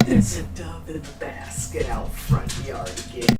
There's a dove in the basket out front yard again.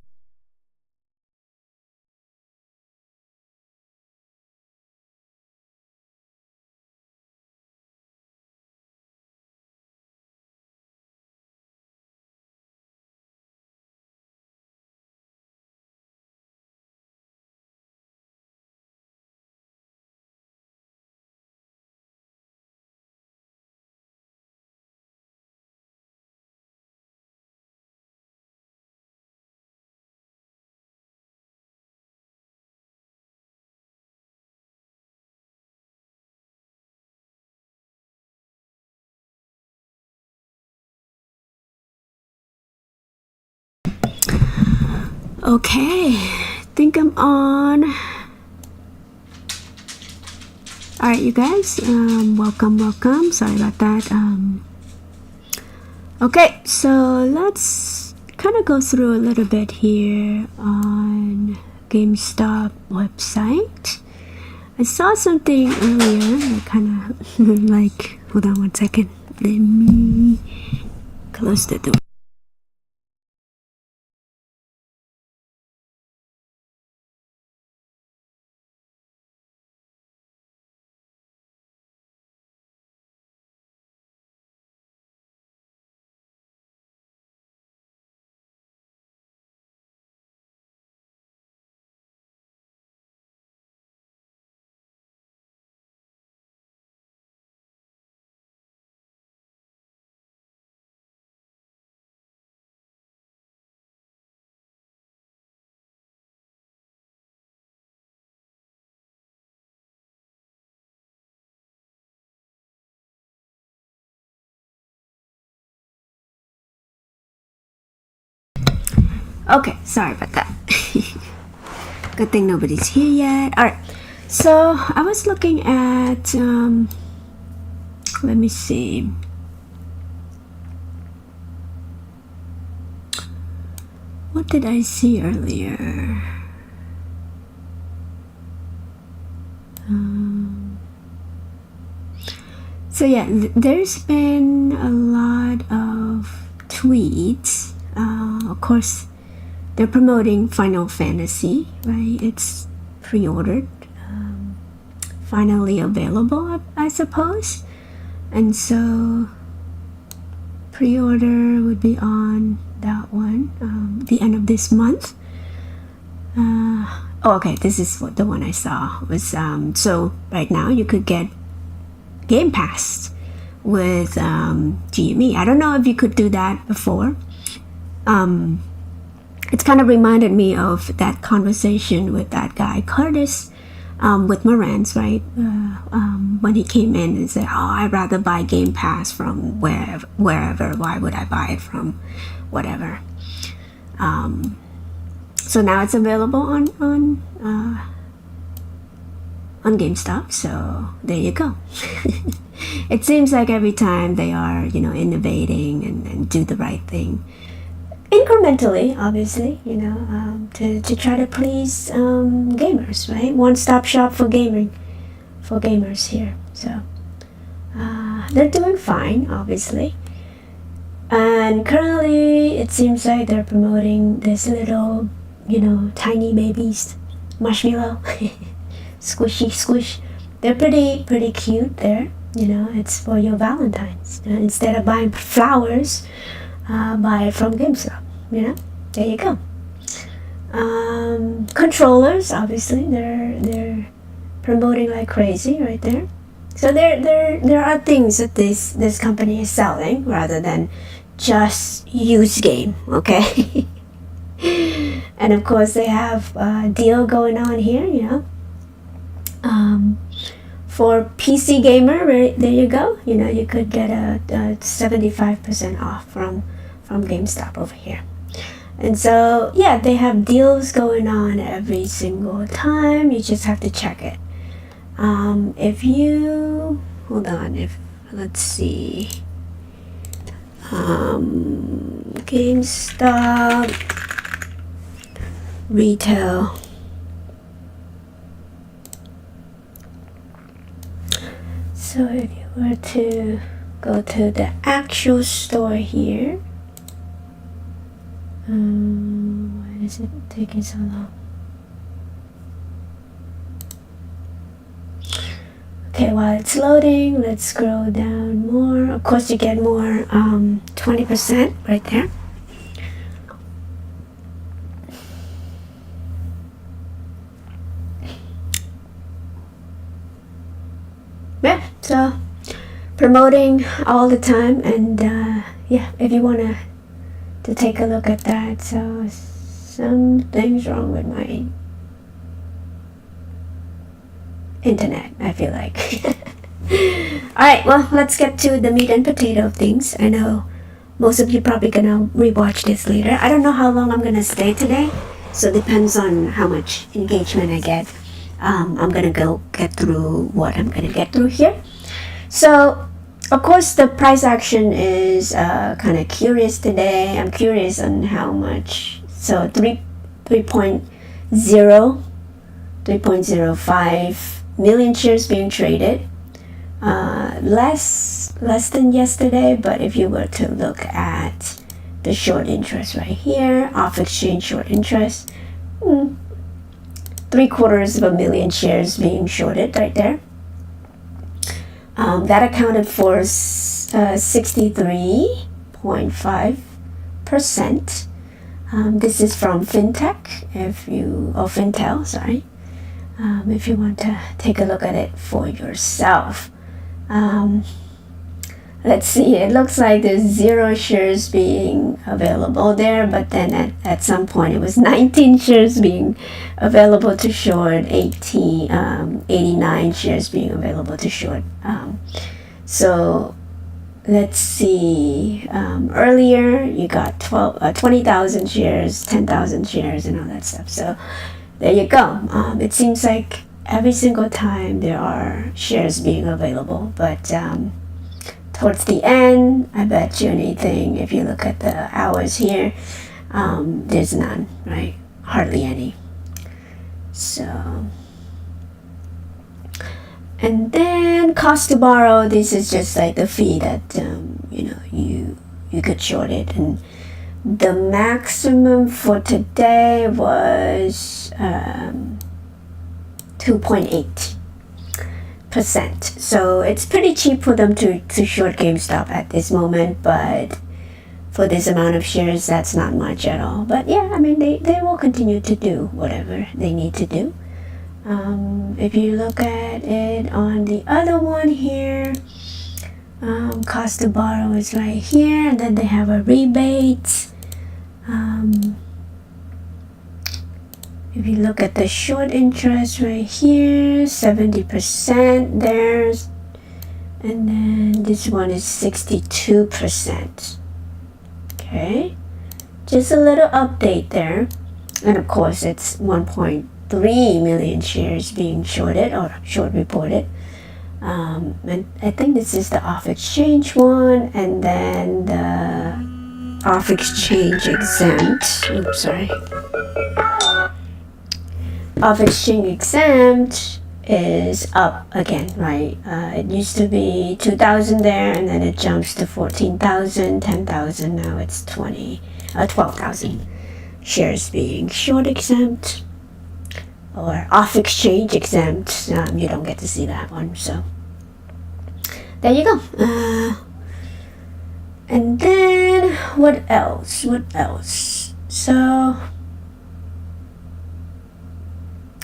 Okay, I think I'm on. Alright, you guys, welcome. Sorry about that. Okay, so let's kind of go through a little bit here on Gamestop website. I saw something earlier that kind of like, hold on one second. Let me close the door. Okay, sorry about that. Good thing nobody's here yet. Alright, so I was looking at, let me see. What did I see earlier? So yeah, there's been a lot of tweets. Of course, they're promoting Final Fantasy, right? It's pre-ordered, finally available, I suppose. And so pre-order would be on that one, the end of this month. Oh, okay, this is what the one I saw was. So right now you could get Game Pass with GME. I don't know if you could do that before. It's kind of reminded me of that conversation with that guy Curtis with Moran's, right? When he came in and said, "Oh, I'd rather buy Game Pass from wherever. Why would I buy it from whatever?" So now it's available on GameStop. So there you go. It seems like every time they are, innovating and do the right thing. Incrementally, obviously, to try to please gamers, right? One-stop shop for gamers here. So they're doing fine, obviously. And currently, it seems like they're promoting this little, tiny babies, marshmallow, squishy squish. They're pretty cute there. It's for your Valentine's. Instead of buying flowers, buy it from GameStop. There you go. Controllers, obviously, they're promoting like crazy right there. So there are things that this company is selling rather than just used game. Okay. And of course they have a deal going on here. For PC gamer, right there you go. You could get a 75% off from GameStop over here. And so yeah, they have deals going on every single time. You just have to check it. If you hold on, let's see, GameStop retail. So if you were to go to the actual store here, Why is it taking so long? Okay, while it's loading, let's scroll down more. Of course, you get more 20% right there. Yeah, so promoting all the time, and yeah, if you want to take a look at that. So something's wrong with my internet, I feel like. Alright, well, let's get to the meat and potato of things. I know most of you probably gonna rewatch this later. I don't know how long I'm gonna stay today, so it depends on how much engagement I get. I'm gonna go get through what I'm gonna get through here. So, of course, the price action is kind of curious today. I'm curious on how much. So 3.05 million shares being traded. Less than yesterday, but if you were to look at the short interest right here, off exchange short interest, 750,000 shares being shorted right there. That accounted for 63.5%. This is from FinTech, Fintel, sorry. If you want to take a look at it for yourself. Let's see, it looks like there's 0 shares being available there, but then at some point it was 19 shares being available to short, 89 shares being available to short. So let's see, earlier you got 20,000 shares, 10,000 shares, and all that stuff. So there you go. It seems like every single time there are shares being available, but towards the end, I bet you anything, if you look at the hours here, there's none, right? Hardly any. So, and then cost to borrow, this is just like the fee that, you could short it. And the maximum for today was 2.8%. So it's pretty cheap for them to short GameStop at this moment, but for this amount of shares, that's not much at all. But yeah, I mean, they will continue to do whatever they need to do. If you look at it on the other one here, cost to borrow is right here, and then they have a rebate. If you look at the short interest right here, 70% there, and then this one is 62%. Okay, just a little update there. And of course, it's 1.3 million shares being shorted or short reported. And I think this is the off exchange one, and then the off exchange exempt. Oops, sorry. Off exchange exempt is up again, right? It used to be 2,000 there, and then it jumps to 14,000, 10,000. Now it's 12,000 shares being short exempt or off exchange exempt. You don't get to see that one, so there you go. And then what else? So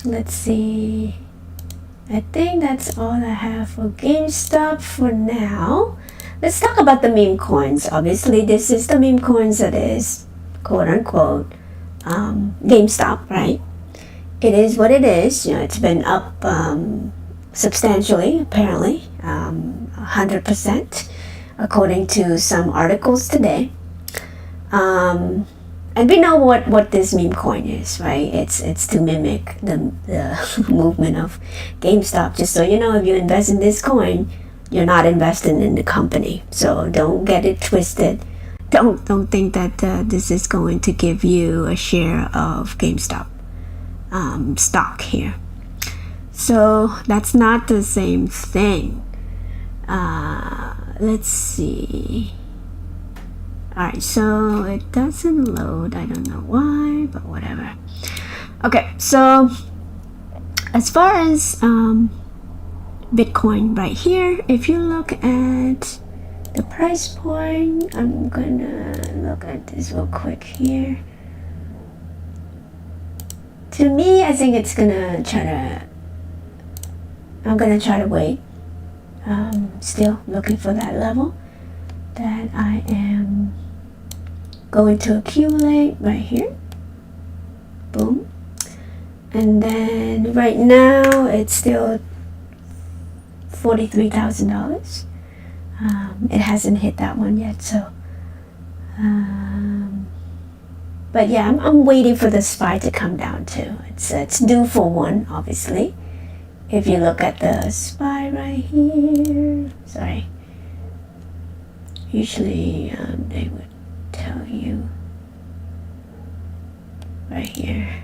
let's see. I think that's all I have for GameStop for now. Let's talk about the meme coins. Obviously, this is the meme coins that is, quote unquote, GameStop, right? It is what it is. It's been up substantially, apparently, 100%, according to some articles today. And we know what this meme coin is, right? It's to mimic the movement of GameStop. Just so you know, if you invest in this coin, you're not investing in the company. So don't get it twisted. Don't think that this is going to give you a share of GameStop stock here. So that's not the same thing. Let's see. Alright, so it doesn't load. I don't know why, but whatever. Okay, so as far as Bitcoin right here, if you look at the price point, I'm gonna look at this real quick here. To me, I think I'm gonna try to wait. Still looking for that level that I am going to accumulate right here. Boom. And then right now it's still $43,000. It hasn't hit that one yet, so but yeah, I'm waiting for the SPY to come down too. It's due for one, obviously. If you look at the SPY right here, sorry, usually they would tell you right here.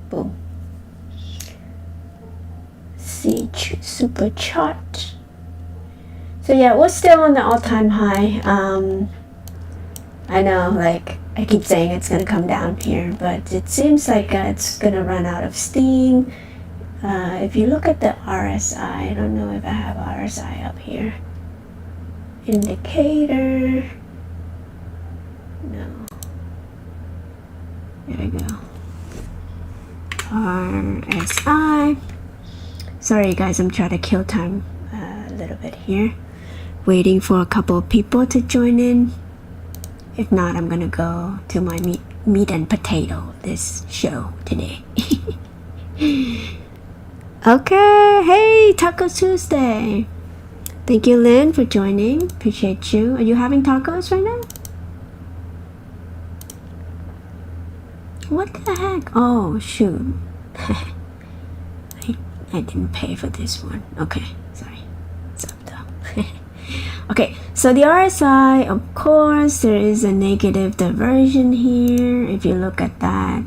Boom. See super chart. So yeah, we're still on the all-time high. I know, like I keep saying it's gonna come down here, but it seems like it's gonna run out of steam. If you look at the RSI, I don't know if I have RSI up here. Indicator. No. There we go. RSI. Sorry guys, I'm trying to kill time a little bit here. Waiting for a couple of people to join in. If not, I'm gonna go to my meat and potato this show today. Okay, hey, Taco Tuesday. Thank you, Lynn, for joining. Appreciate you. Are you having tacos right now? What the heck? Oh, shoot. I didn't pay for this one. Okay, sorry. What's up, though? Okay, so the RSI, of course, there is a negative diversion here. If you look at that,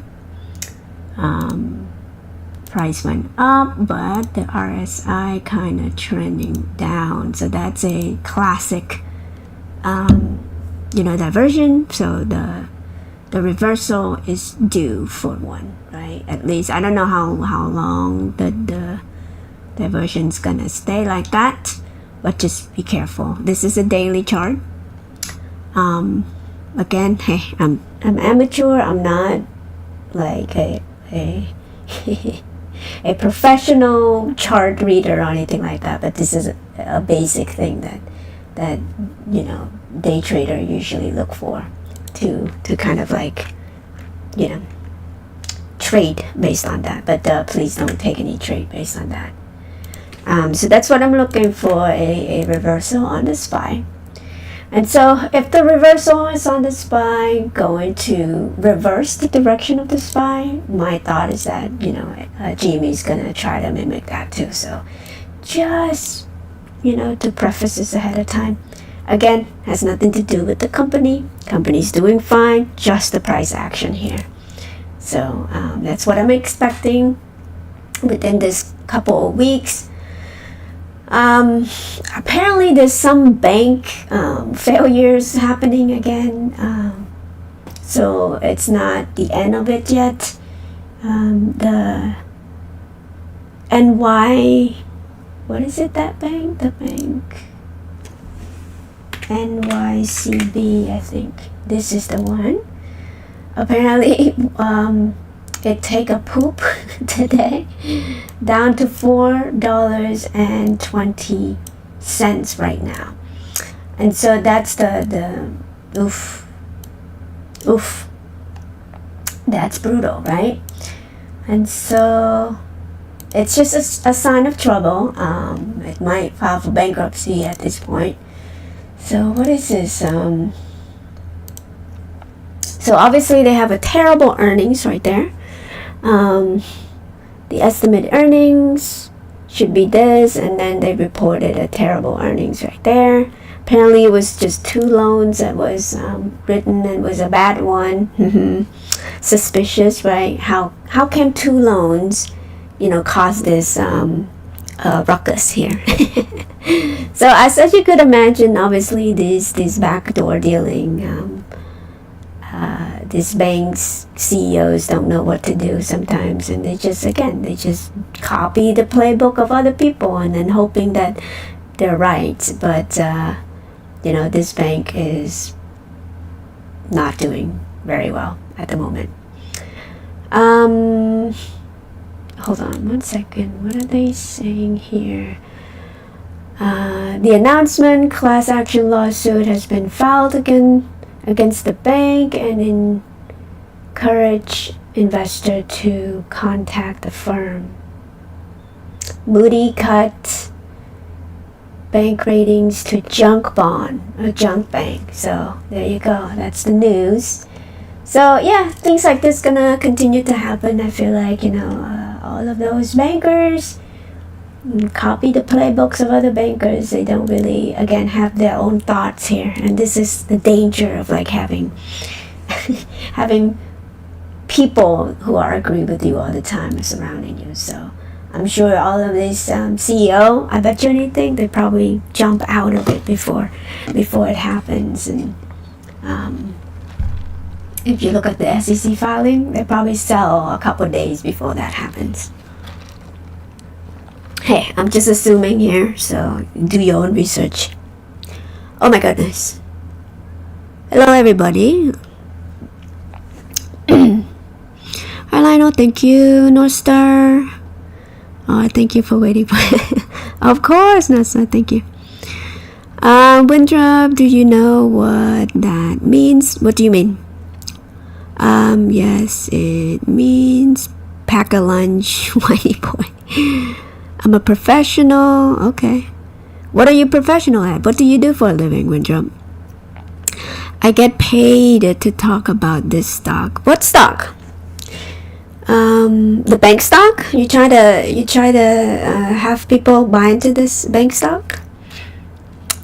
price went up, but the RSI kind of trending down. So that's a classic, diversion. So the reversal is due for one, right? At least I don't know how long the diversion's gonna stay like that, but just be careful. This is a daily chart. Again, hey, I'm amateur. I'm not like a a professional chart reader or anything like that, but this is a basic thing that day trader usually look for to kind of like trade based on that, but please don't take any trade based on that. So that's what I'm looking for, a reversal on the SPY. And so if the reversal is on the SPY, going to reverse the direction of the SPY, my thought is that, GME is going to try to mimic that too. So just, to preface this ahead of time, again, has nothing to do with the company. Company's doing fine, just the price action here. So that's what I'm expecting within this couple of weeks. Apparently there's some bank failures happening again, so it's not the end of it yet. The NY, what is it, that bank? The bank NYCB, I think this is the one. Apparently it take a poop today, down to $4.20 right now. And so that's the oof, that's brutal, right? And so it's just a sign of trouble. It might file for bankruptcy at this point. So what is this? So obviously they have a terrible earnings right there. The estimated earnings should be this, and then they reported a terrible earnings right there. Apparently it was just 2 loans that was written, and was a bad one. Suspicious, right? How can 2 loans cause this ruckus here. So as you could imagine, obviously these backdoor dealing, these banks CEOs don't know what to do sometimes, and they just copy the playbook of other people and then hoping that they're right. But this bank is not doing very well at the moment. Hold on one second. What are they saying here? The announcement class action lawsuit has been filed against the bank and encourage investor to contact the firm. Moody cut bank ratings to junk bond, a junk bank. So there you go. That's the news. So yeah, things like this gonna continue to happen. I feel like all of those bankers copy the playbooks of other bankers. They don't really, again, have their own thoughts here, and this is the danger of like having having people who are agree with you all the time surrounding you. So I'm sure all of these CEO, I bet you anything, they probably jump out of it before it happens. And if you look at the SEC filing, they probably sell a couple days before that happens. Hey, I'm just assuming here, so do your own research. Oh my goodness. Hello everybody. Hi Lionel, thank you. North Star. Oh, thank you for waiting for Of course, North Star, thank you. Winthrop, do you know what that means? What do you mean? Yes, it means pack a lunch, whitey boy. I'm a professional. Okay. What are you professional at? What do you do for a living, Winthrop? I get paid to talk about this stock. What stock? The bank stock? You try to have people buy into this bank stock?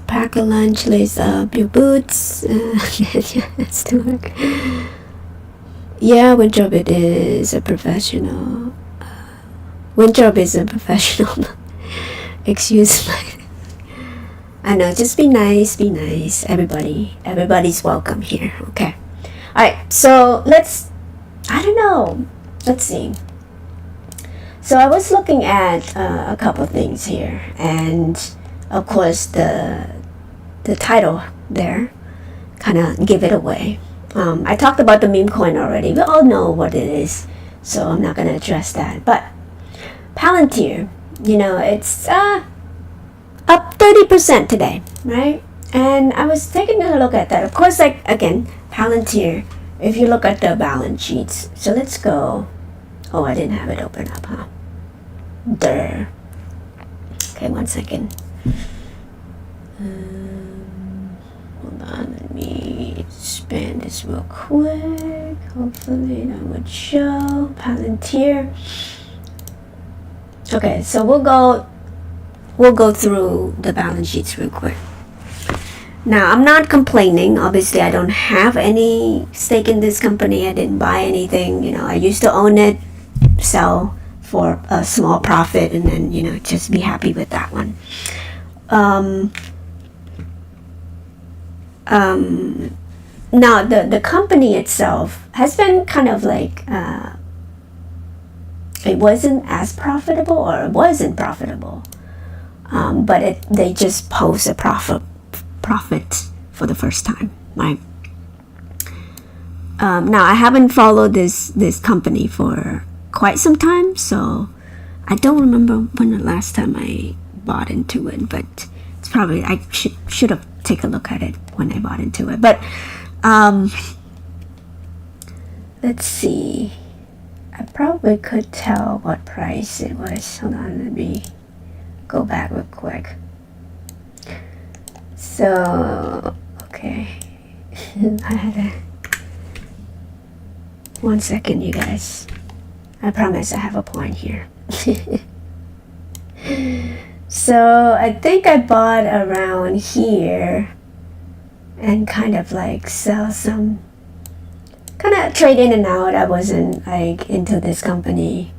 Pack a lunch, lace up your boots. That's to work. Yeah, Winthrop, it is a professional. Winthrop is a professional. Excuse me. I know, just be nice, be nice. Everybody's welcome here, okay? Alright, so I don't know. Let's see. So I was looking at a couple things here, and of course the title there kind of give it away. I talked about the meme coin already. We all know what it is, so I'm not going to address that. But Palantir, it's up 30% today, right? And I was taking a look at that. Of course, like, again, Palantir, if you look at the balance sheets. So let's go. Oh, I didn't have it open up, huh? There. Okay, one second. Hold on, let me expand this real quick. Hopefully that would show. Palantir. Okay, so we'll go through the balance sheets real quick. Now, I'm not complaining. Obviously, I don't have any stake in this company. I didn't buy anything. I used to own it, sell for a small profit, and then, just be happy with that one. Now, the company itself has been kind of like, it wasn't as profitable, or it wasn't profitable. But they just post a profit for the first time, right? Now, I haven't followed this company for quite some time, so I don't remember when the last time I bought into it, but it's probably, I should have taken a look at it when I bought into it. But let's see. I probably could tell what price it was. Hold on, let me go back real quick. So, okay. I had one second, you guys. I promise I have a point here. So, I think I bought around here and kind of like sell some, kind of trade in and out. I wasn't like into this company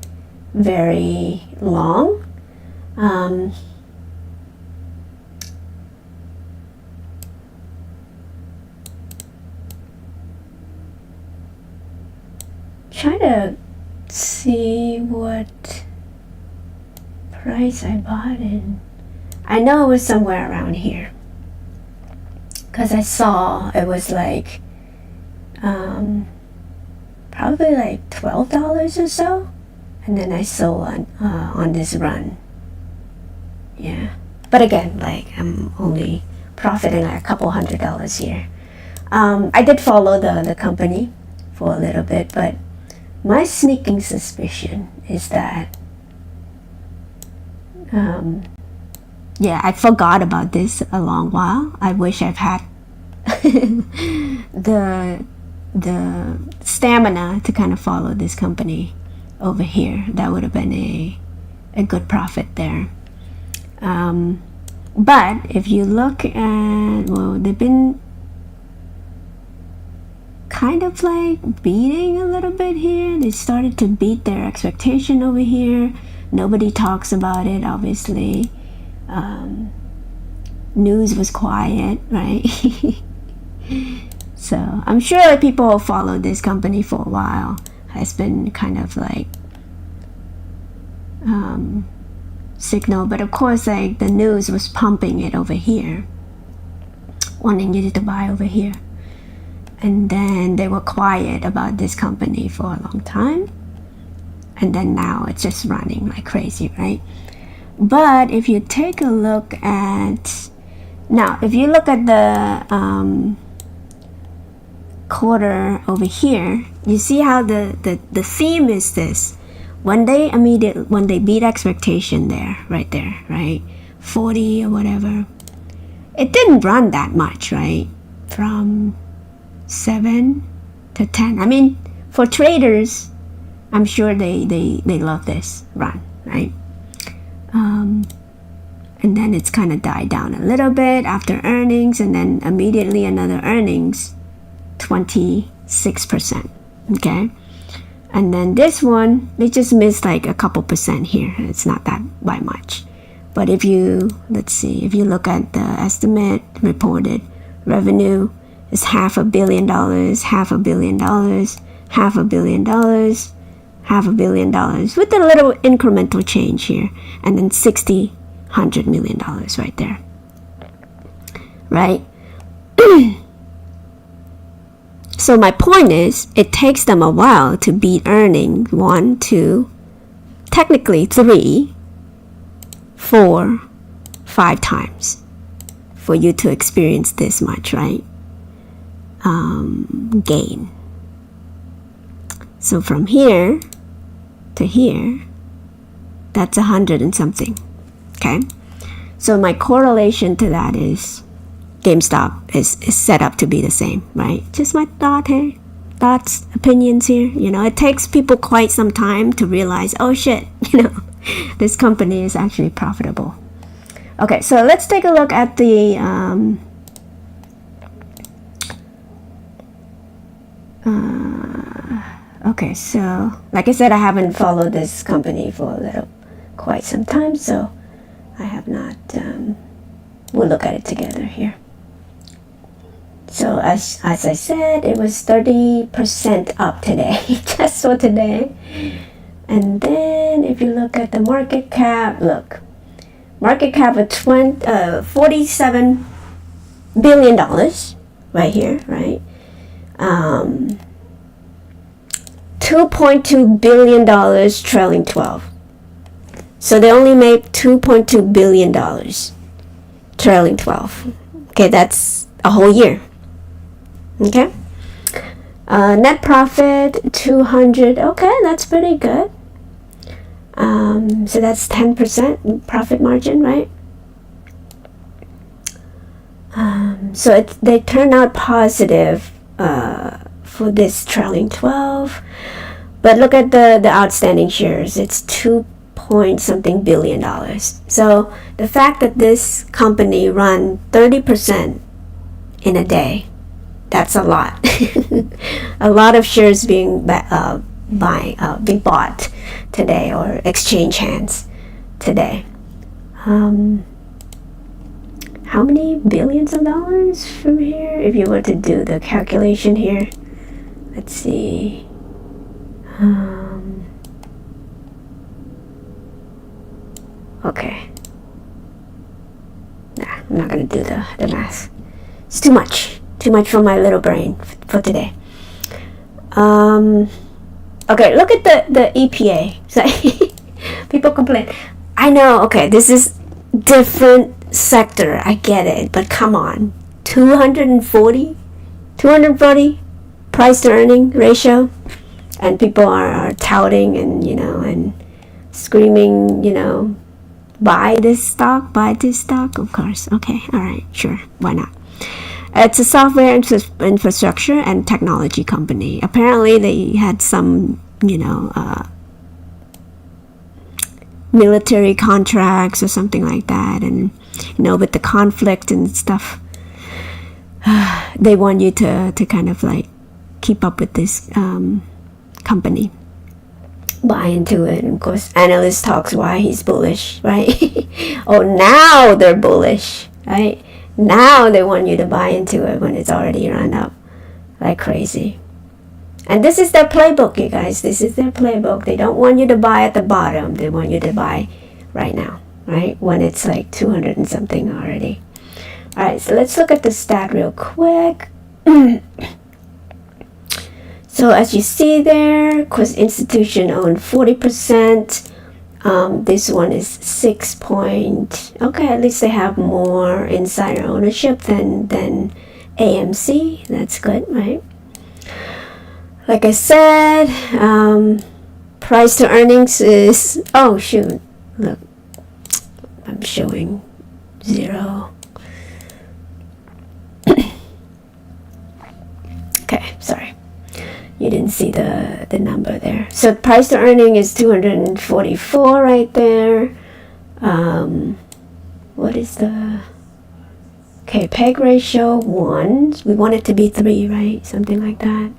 very long. Um, try to see what price I bought in. I know it was somewhere around here because I saw it was like probably like $12 or so, and then I sold on this run. Yeah, but again, like I'm only profiting like a couple $100 here. I did follow the company for a little bit, but my sneaking suspicion is that yeah, I forgot about this a long while. I wish I've had the stamina to kind of follow this company over here. That would have been a good profit there. But if you look at, well, they've been kind of like beating a little bit here. They started to beat their expectation over here. Nobody talks about it, obviously. News was quiet, right? So I'm sure people who followed this company for a while has been kind of like signal, but of course, like the news was pumping it over here, wanting you to buy over here, and then they were quiet about this company for a long time, and then now it's just running like crazy, right? But if you take a look at the quarter over here, you see how the theme is this. When they beat expectation there, right? 40 or whatever. It didn't run that much, right? From 7 to 10. I mean, for traders, I'm sure they love this run, right? And then it's kind of died down a little bit after earnings, and then immediately another earnings, 26%, okay? And then this one, they just missed like a couple percent here. It's not that by much. But if you look at the estimate reported revenue is $500 million, $500 million, $500 million, $500 million with a little incremental change here, and then $100 million right there, right? So my point is, it takes them a while to beat earnings 1, 2, technically 3, 4, 5 times for you to experience this much, right? Gain. So from here to here, that's 100 and something, okay? So my correlation to that is GameStop is set up to be the same, right? Just my thoughts, opinions here. It takes people quite some time to realize, oh shit, this company is actually profitable. Okay, so let's take a look at the okay, so like I said, I haven't followed this company for quite some time, so I have not. We'll look at it together here. So as I said, it was 30% up today, just for today. And then if you look at the market cap, market cap of $47 billion right here, right? $2.2 billion trailing 12. So they only made $2.2 billion trailing 12. Okay, that's a whole year. Okay. Net profit 200. Okay, that's pretty good. So that's 10% profit margin, right? So they turn out positive for this trailing 12. But look at the outstanding shares. It's $2.something billion. So the fact that this company run 30% in a day, that's a lot. A lot of shares being bought today or exchange hands today. How many billions of dollars from here? If you were to do the calculation here, let's see. Okay. Nah, I'm not gonna do the math. It's too much for my little brain for today. Okay, look at the EPA. So people complain. I know, okay, this is different sector, I get it, but come on. 240 price to earning ratio, and people are touting and and screaming, buy this stock, of course. Okay, all right, sure, why not? It's a software infrastructure and technology company. Apparently they had some military contracts or something like that, and with the conflict and stuff, they want you to kind of like keep up with this company, buy into it. And of course analyst talks why he's bullish, right? Oh, now they're bullish, right? Now they want you to buy into it when it's already run up like crazy. And this is their playbook, you guys. This is their playbook. They don't want you to buy at the bottom. They want you to buy right now, right? When it's like 200 and something already. All right, so let's look at the stat real quick. So as you see there, because institution owned 40%. This one is 6 point. Okay, at least they have more insider ownership than AMC. That's good, right? Like I said, price to earnings is, oh shoot, look, I'm showing 0. Okay, sorry. You didn't see the number there. So price to earning is 244 right there. What is the... Okay, PEG ratio 1. We want it to be 3, right? Something like that.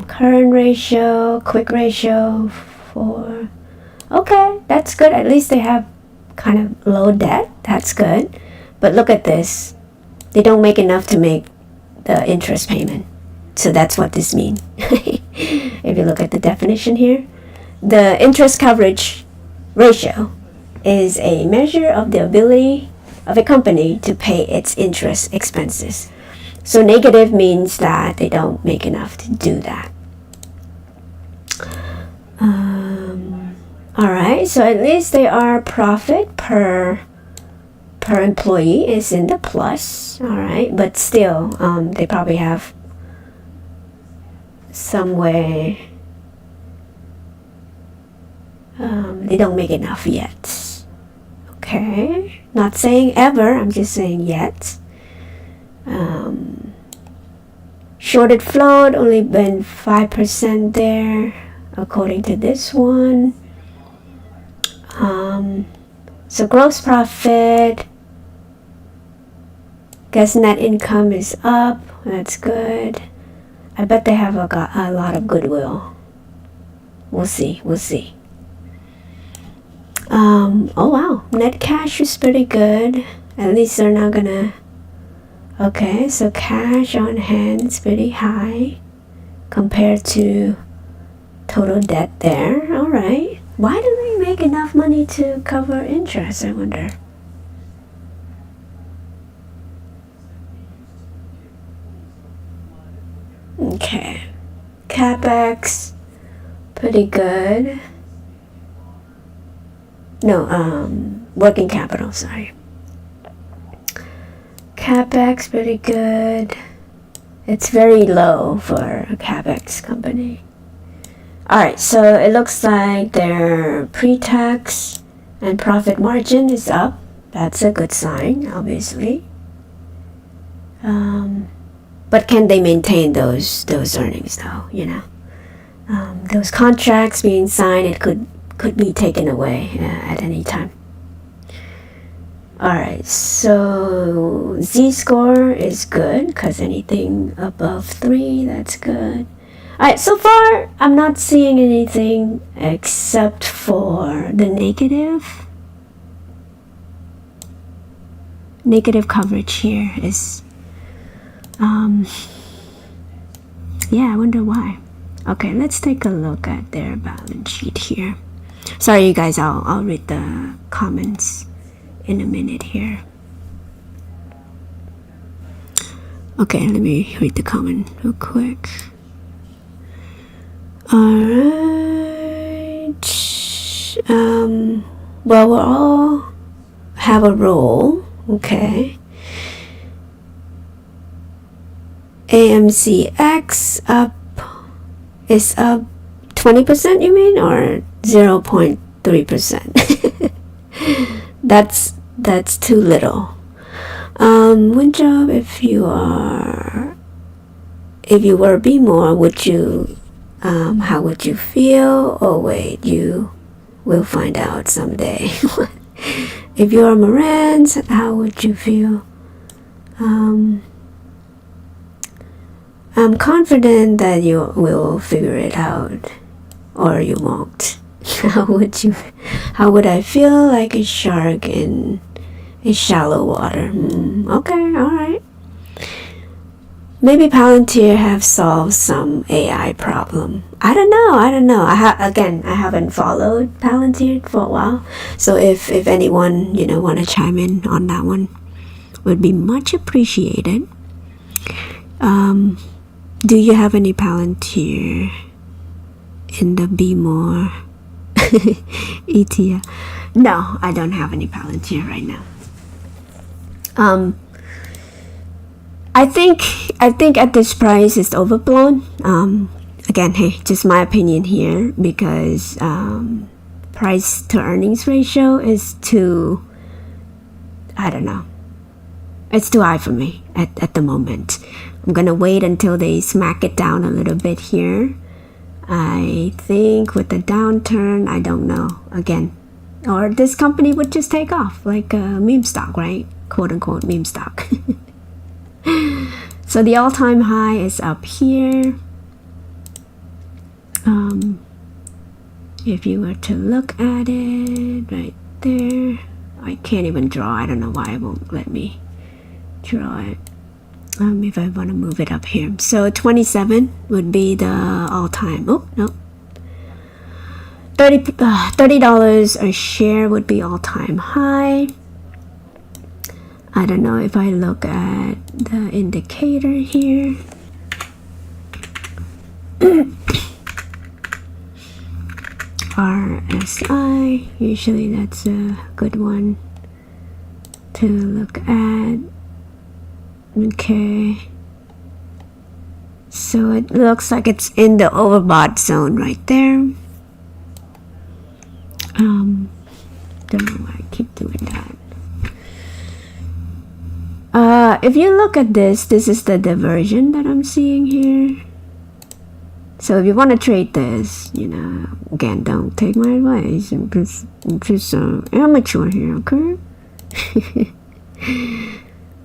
Current ratio, quick ratio 4. Okay, that's good. At least they have kind of low debt. That's good. But look at this. They don't make enough to make the interest payment. So that's what this means. If you look at the definition here, the interest coverage ratio is a measure of the ability of a company to pay its interest expenses. So negative means that they don't make enough to do that. All right, so at least they are profit per employee is in the plus. All right, but still, they probably have some way. They don't make enough yet. Okay, not saying ever. I'm just saying yet. Shorted float only been 5% there, according to this one. So gross profit, guess net income is up. That's good. I bet they have a lot of goodwill. We'll see. Oh wow, net cash is pretty good. At least they're not gonna... Okay, so cash on hand is pretty high compared to total debt there. All right. Why do they make enough money to cover interest, I wonder? Okay. CapEx, pretty good. No, working capital, sorry. CapEx, pretty good. It's very low for a CapEx company. Alright, so it looks like their pre-tax and profit margin is up. That's a good sign, obviously. But can they maintain those earnings though, those contracts being signed, it could be taken away at any time. Alright, so Z-score is good because anything above 3, that's good. Alright, so far I'm not seeing anything except for the negative. negative coverage here is yeah, I wonder why. Okay, let's take a look at their balance sheet here. Sorry you guys, I'll read the comments in a minute here. Okay, let me read the comment real quick. Alright. Well, we'll all have a role. Okay. AMCX is up 20%, you mean, or 0.3%? That's too little. Windjob, if you were B more, would you how would you feel? Oh wait, you will find out someday. If you are Morans, how would you feel? I'm confident that you will figure it out, or you won't. How would I feel? Like a shark in a shallow water. Okay, alright. Maybe Palantir have solved some AI problem. I don't know. I haven't followed Palantir for a while. So if anyone, want to chime in on that one, would be much appreciated. Do you have any Palantir in the Be More ETF? No, I don't have any Palantir right now. I think at this price it's overblown. Again, hey, just my opinion here, because price to earnings ratio is too, I don't know, it's too high for me at the moment. I'm gonna wait until they smack it down a little bit here. I think with the downturn, I don't know, again, or this company would just take off like a meme stock, right? Quote unquote meme stock. So the all-time high is up here. If you were to look at it right there, I can't even draw. I don't know why it won't let me draw it. If I want to move it up here, so 27 would be the all-time. Oh no, $30 a share would be all-time high. I don't know if I look at the indicator here. RSI, usually that's a good one to look at. Okay, so it looks like it's in the overbought zone right there. Don't know why I keep doing that. If you look at this is the diversion that I'm seeing here. So if you want to trade this, again, don't take my advice. I'm just amateur here, okay?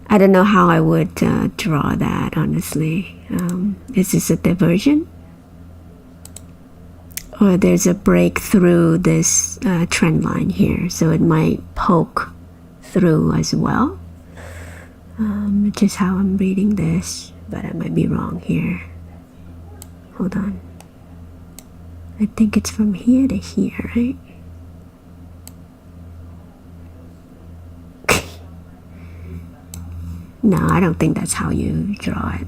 I don't know how I would draw that, honestly. Is this a diversion? Or there's a break through this trend line here, so it might poke through as well. Which is how I'm reading this, but I might be wrong here. Hold on. I think it's from here to here, right? No, I don't think that's how you draw it.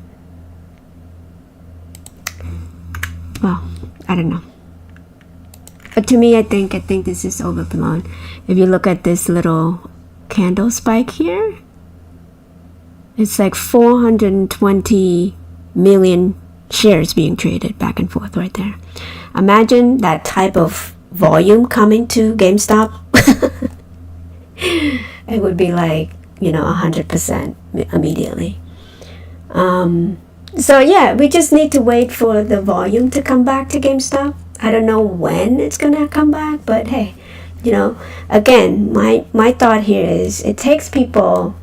Well, I don't know. But to me, I think this is overblown. If you look at this little candle spike here, it's like 420 million shares being traded back and forth right there. Imagine that type of volume coming to GameStop. It would be like, 100% immediately. So yeah, we just need to wait for the volume to come back to GameStop. I don't know when it's gonna come back, but hey, again, my thought here is it takes people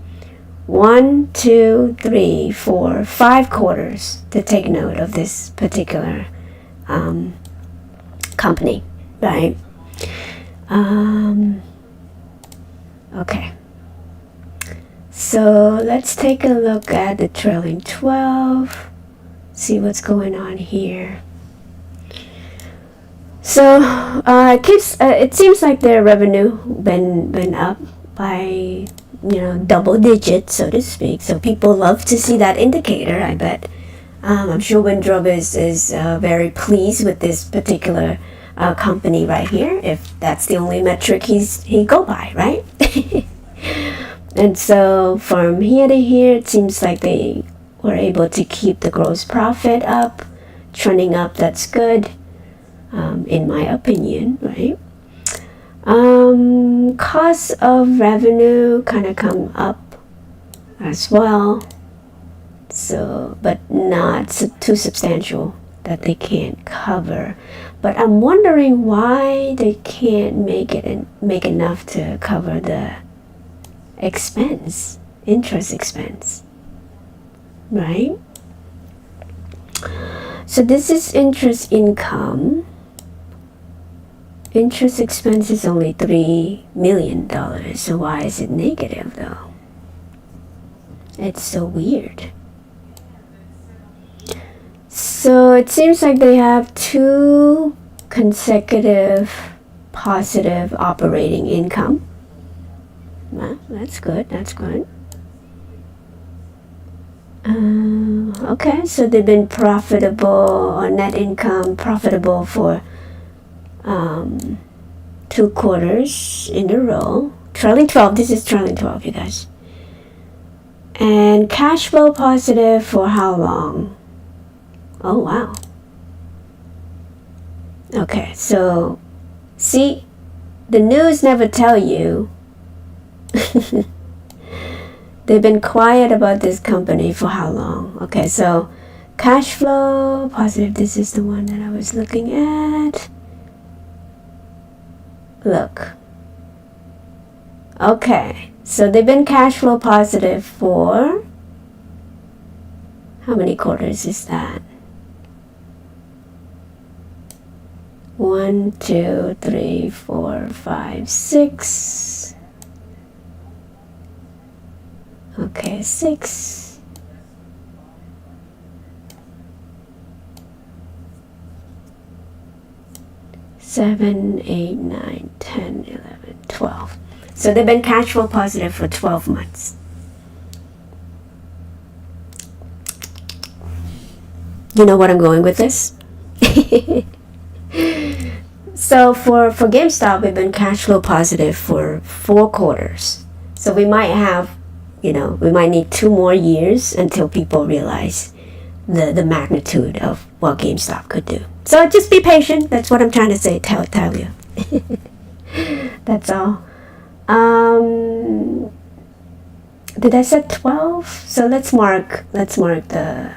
1, 2, 3, 4, 5 quarters to take note of this particular company, right? Okay. So let's take a look at the trailing 12, see what's going on here. So it seems like their revenue been up by double digits, so to speak. So people love to see that indicator, I bet. I'm sure Windrop is very pleased with this particular company right here, if that's the only metric he go by, right? And so from here to here, it seems like they were able to keep the gross profit up, trending up. That's good, in my opinion, right? Cost of revenue kind of come up as well. So, but not too substantial that they can't cover. But I'm wondering why they can't make enough to cover the interest expense, right? So this is interest income. Interest expense is only $3 million. So why is it negative though? It's so weird. So it seems like they have 2 consecutive positive operating income. Well, that's good. Okay, so they've been profitable, or net income profitable for 2 quarters in a row. Trailing 12, this is trailing 12, you guys. And cash flow positive for how long? Oh, wow. Okay, so see, the news never tell you. They've been quiet about this company for how long? Okay, so cash flow positive. This is the one that I was looking at. Look. Okay, so they've been cash flow positive for how many quarters is that? 1, 2, 3, 4, 5, 6. Okay, 6. 7, 8, 9, 10, 11, 12. So they've been cash flow positive for 12 months. You know what I'm going with this? So for Gamestop, we've been cash flow positive for 4 quarters. So we might have, we might need 2 more years until people realize the magnitude of what GameStop could do. So just be patient. That's what I'm trying to say. Tell you. That's all. Did I set 12? So let's mark the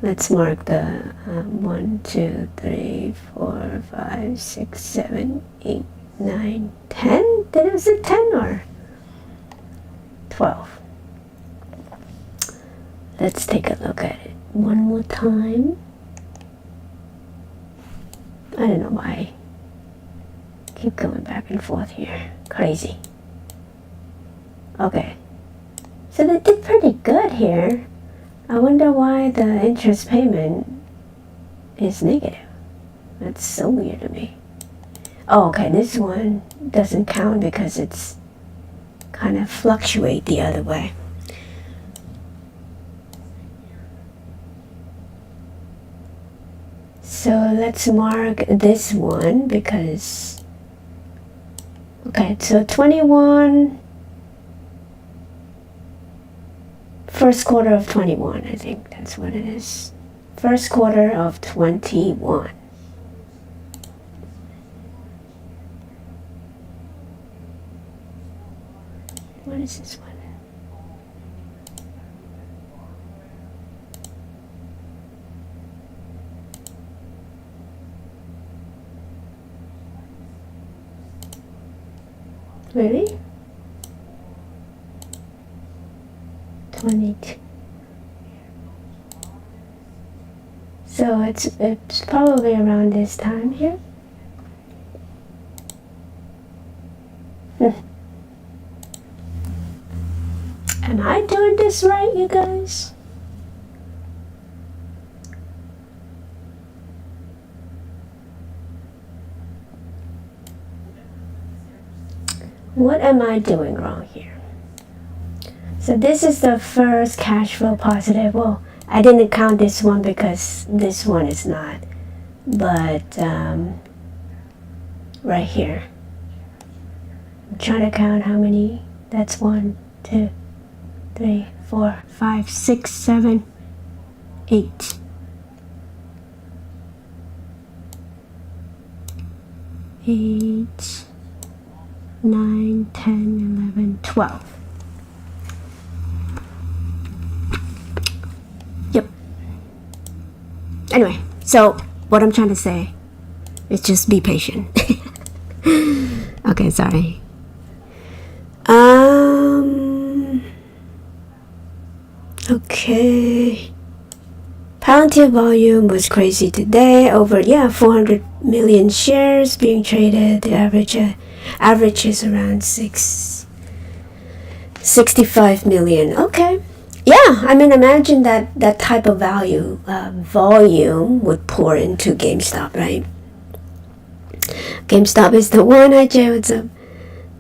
1, 2, 3, 4, 5, 6, 7, 8, 9, 10. Did I say 10 or 12? Let's take a look at it one more time. I don't know why I keep going back and forth here. Crazy. Okay. So they did pretty good here. I wonder why the interest payment is negative. That's so weird to me. Oh, okay, this one doesn't count because it's kind of fluctuate the other way. So let's mark this one because, okay, so 21, first quarter of 21, I think that's what it is. First quarter of 21. What is this one? Really? 22. So it's probably around this time here. Am I doing this right, you guys? What am I doing wrong here? So this is the first cash flow positive. Well, I didn't count this one because this one is not. But right here, I'm trying to count how many. That's 1, 2, 3, 4, 5, 6, 7, 8. 8, 9, 10, 11, 12. Yep. Anyway, so what I'm trying to say is just be patient. Okay, sorry. Okay. Palantir volume was crazy today. Over 400 million shares being traded. The average is around 65 million. Okay. Yeah, I mean, imagine that type of volume would pour into GameStop, right? GameStop is the one. Hi Jay, what's up?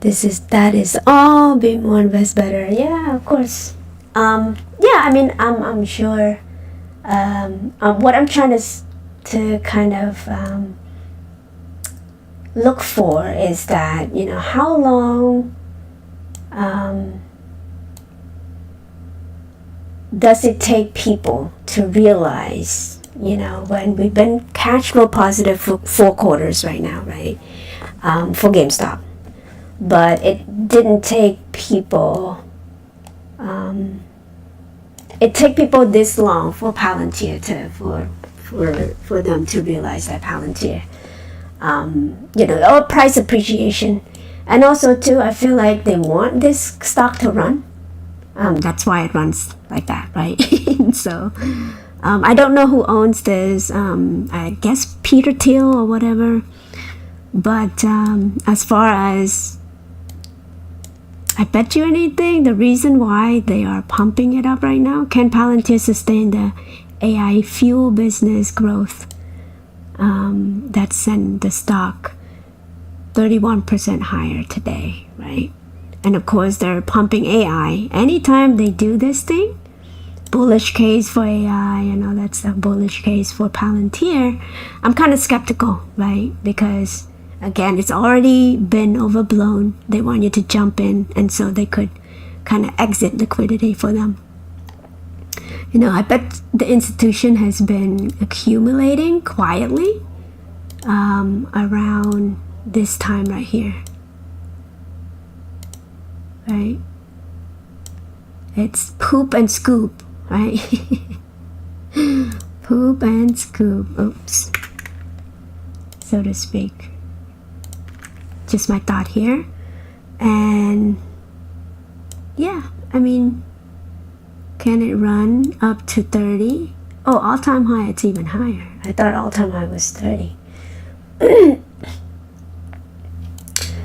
That is all. Be more invest better. Yeah, of course. Yeah, I mean, I'm sure. What I'm trying to kind of look for is that, how long does it take people to realize, when we've been cash flow positive for 4 quarters right now, right? For GameStop. But it didn't take people, this long for Palantir for them to realize that Palantir, or price appreciation. And also too, I feel like they want this stock to run. That's why it runs like that, right? So, I don't know who owns this. I guess Peter Thiel or whatever. But as far as, I bet you anything, the reason why they are pumping it up right now, can Palantir sustain the AI fuel business growth that sent the stock 31% higher today, right? And of course, they're pumping AI. Anytime they do this thing, bullish case for AI, that's the bullish case for Palantir, I'm kind of skeptical, right? Because again, it's already been overblown. They want you to jump in, and so they could kind of exit liquidity for them. I bet the institution has been accumulating quietly around this time right here. Right? It's poop and scoop, right? Poop and scoop. Oops. So to speak. Just my thought here. And yeah, I mean, can it run up to 30? Oh, all-time high, it's even higher. I thought all-time high was 30.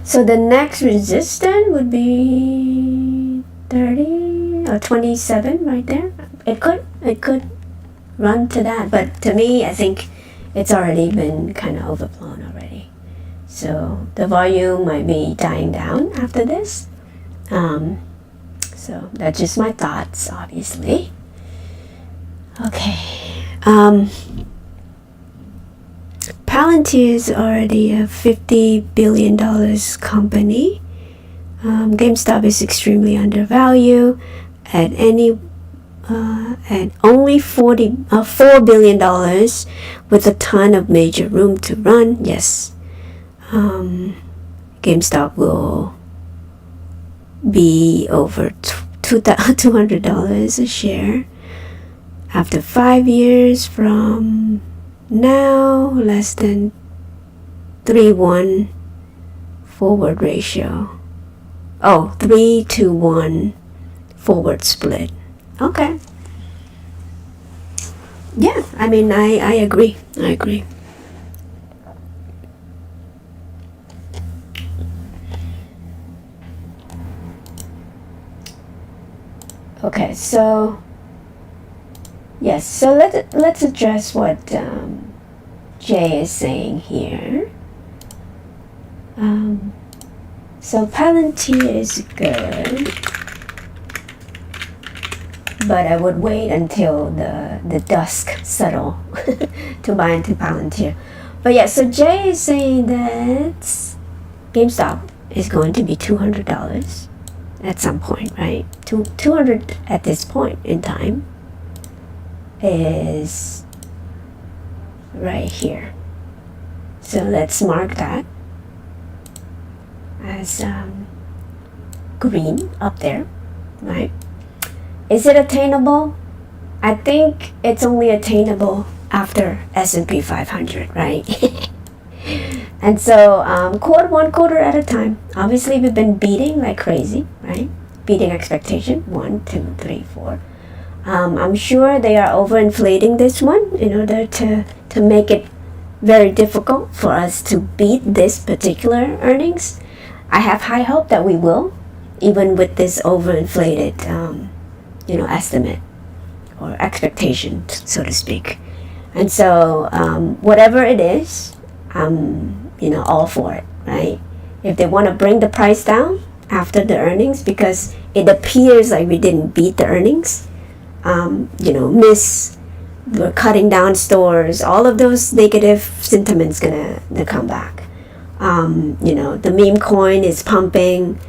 So the next resistance would be 30 or 27 right there. It could run to that, but to me, I think it's already been kind of overblown already. So the volume might be dying down after this. So that's just my thoughts, obviously. Okay. Palantir is already a $50 billion company. GameStop is extremely undervalued at only $4 billion with a ton of major room to run. Yes. GameStop will be over $200 a share after 5 years from now, less than 3:1 forward ratio. 3-to-1 forward split. Okay. Yeah, I mean, I agree. Okay, so yes, so let's address what Jay is saying here. So Palantir is good, but I would wait until the dusk settle to buy into Palantir. But yeah, so Jay is saying that GameStop is going to be $200 at some point, right? 200 at this point in time is right here. So let's mark that as green up there, right? Is it attainable? I think it's only attainable after S&P 500, right? And so one quarter at a time. Obviously, we've been beating like crazy, right? Beating expectation. 1, 2, 3, 4. I'm sure they are overinflating this one in order to make it very difficult for us to beat this particular earnings. I have high hope that we will, even with this overinflated, estimate or expectation, so to speak. And so, whatever it is, I'm, all for it, right? If they want to bring the price down after the earnings, because it appears like we didn't beat the earnings, we're cutting down stores, all of those negative sentiments gonna come back. The meme coin is pumping,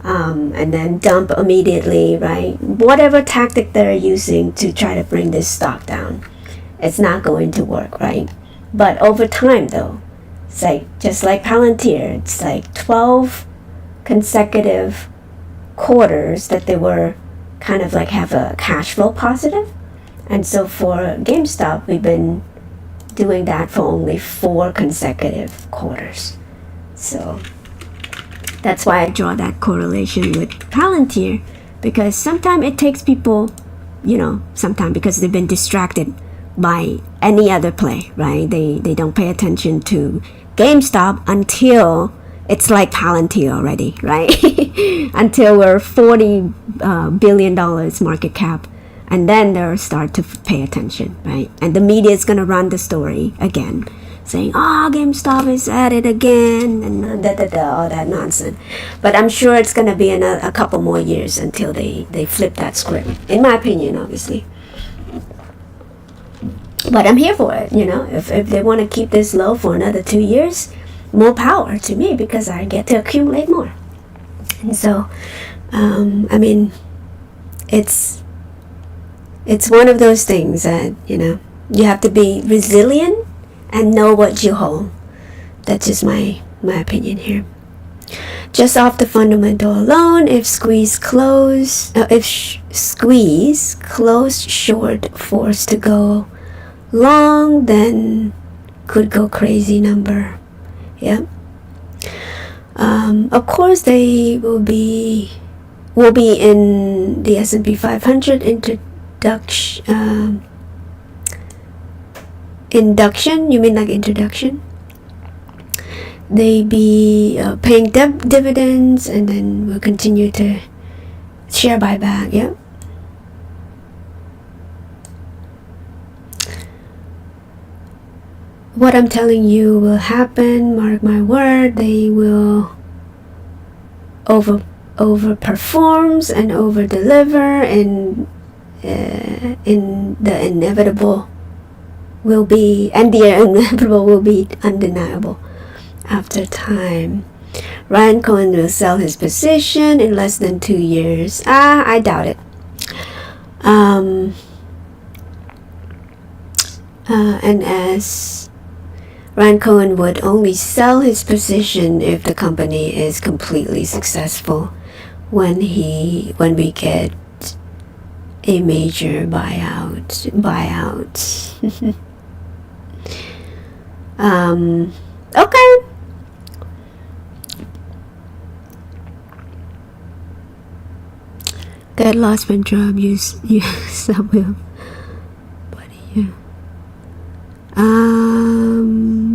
and then dump immediately, right? Whatever tactic they're using to try to bring this stock down, it's not going to work, right? But over time, though, it's like just like Palantir, it's like 12 consecutive quarters that they were kind of like have a cash flow positive. And so for GameStop, we've been doing that for only 4 consecutive quarters. So that's why I draw that correlation with Palantir, because sometimes it takes people, sometimes because they've been distracted by any other play, right? They don't pay attention to GameStop until it's like Palantir already, right? Until we're $40 billion market cap, and then they'll start to pay attention, right? And the media is gonna run the story again, saying, GameStop is at it again, and all that nonsense. But I'm sure it's gonna be a couple more years until they flip that script, in my opinion, obviously. But I'm here for it, if they want to keep this low for another 2 years, more power to me, because I get to accumulate more. And so, it's one of those things that, you have to be resilient and know what you hold. That's just my opinion here. Just off the fundamental alone, if squeeze closed short, forced to go long, then could go crazy number. Yep. Of course, they will be in the S&P 500 induction. You mean like introduction? They be paying dividends, and then we'll continue to share buyback. Yep. What I'm telling you will happen, mark my word. They will overperforms and over-deliver, and in the inevitable will be undeniable after time. Ryan Cohen will sell his position in less than 2 years. I doubt it. And as Ryan Cohen would only sell his position if the company is completely successful, when we get a major buyout. Okay. Get lost when job use will. But yeah.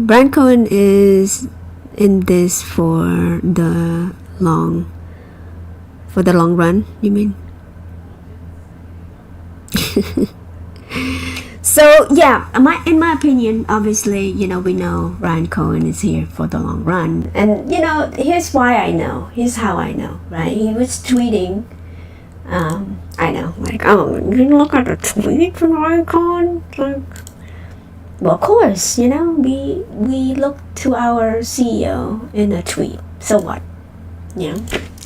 Brian Cohen is in this for the long run, you mean? So yeah, in my opinion, obviously, we know Ryan Cohen is here for the long run, and here's why I know. Here's how I know, right? He was tweeting. I know, like, oh, you look at the tweet from Ryan Cohen, like. Well, of course, we look to our CEO in a tweet. So what?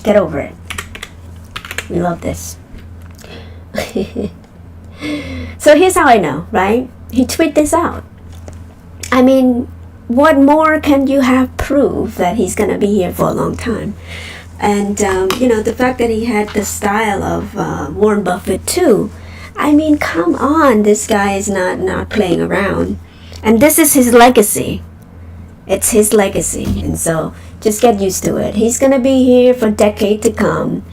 Get over it. We love this. So here's how I know, right? He tweeted this out. I mean, what more can you have proof that he's gonna be here for a long time? And the fact that he had the style of Warren Buffett too. I mean, come on, this guy is not playing around. And this is his legacy. It's his legacy. And so just get used to it. He's going to be here for a decade to come.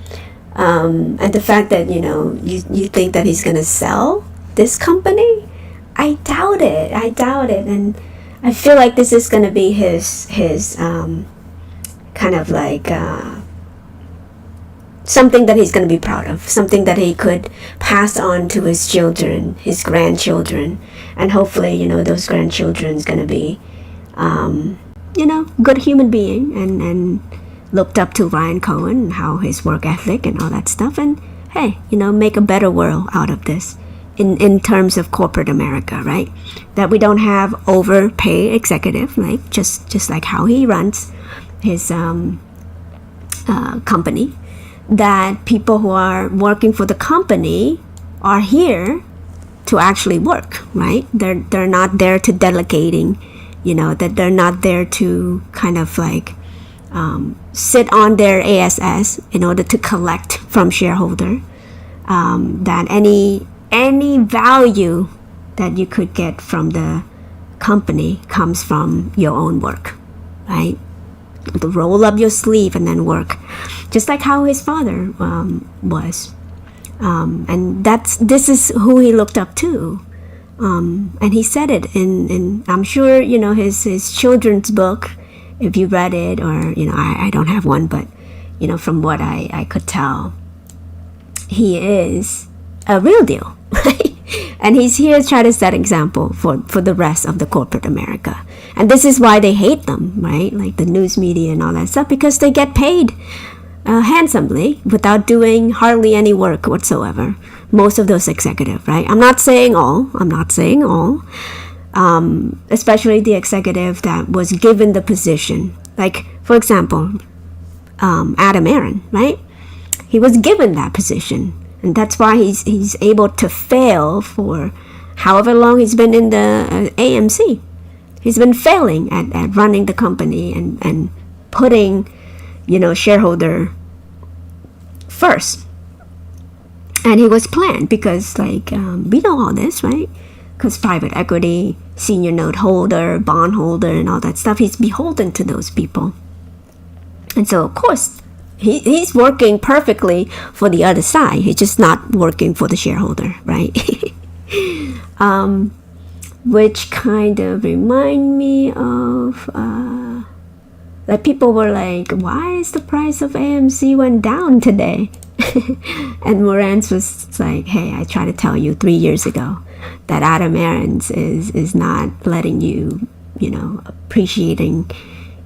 And the fact that, you think that he's going to sell this company, I doubt it. And I feel like this is going to be his kind of like... something that he's going to be proud of, something that he could pass on to his children, his grandchildren, and hopefully, those grandchildren's going to be, good human being and looked up to Ryan Cohen and how his work ethic and all that stuff, and hey, make a better world out of this in terms of corporate America, right? That we don't have overpay executive, like just like how he runs his company. That people who are working for the company are here to actually work, right? They're not there to delegating, that they're not there to kind of like sit on their ASS in order to collect from shareholder. That any value that you could get from the company comes from your own work, right? Roll up your sleeve and then work, just like how his father was, and this is who he looked up to, and he said it in I'm sure his children's book, if you read it, or I don't have one, but from what I could tell, he is a real deal, right? And he's here to try to set example for the rest of the corporate America. And this is why they hate them, right? Like the news media and all that stuff, because they get paid handsomely without doing hardly any work whatsoever. Most of those executives, right? I'm not saying all. Especially the executive that was given the position. Like, for example, Adam Aaron, right? He was given that position. And that's why he's able to fail for however long he's been in the AMC. He's been failing at running the company and putting, shareholder first. And he was planned because, like, we know all this, right? Because private equity, senior note holder, bond holder, and all that stuff, he's beholden to those people. And so, of course, he's working perfectly for the other side. He's just not working for the shareholder, right? Which kind of remind me of that people were like, why is the price of AMC went down today? And Moran's was like, hey, I tried to tell you 3 years ago that Adam Aarons is not letting you, appreciating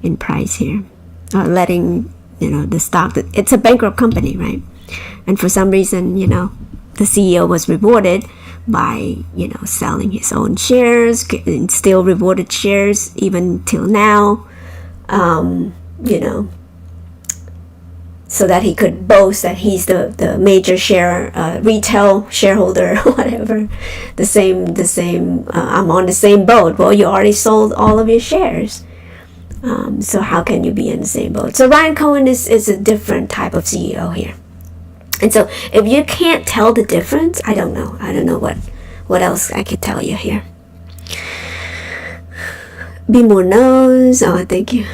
in price here, or letting the stock, it's a bankrupt company, right? And for some reason, the CEO was rewarded by, selling his own shares, and still rewarded shares even till now, so that he could boast that he's the major retail shareholder, whatever. The same, I'm on the same boat. Well, you already sold all of your shares. So how can you be in the same boat? So Ryan Cohen is a different type of CEO here. And so if you can't tell the difference, I don't know what else I could tell you here. Be more knows. Oh, thank you.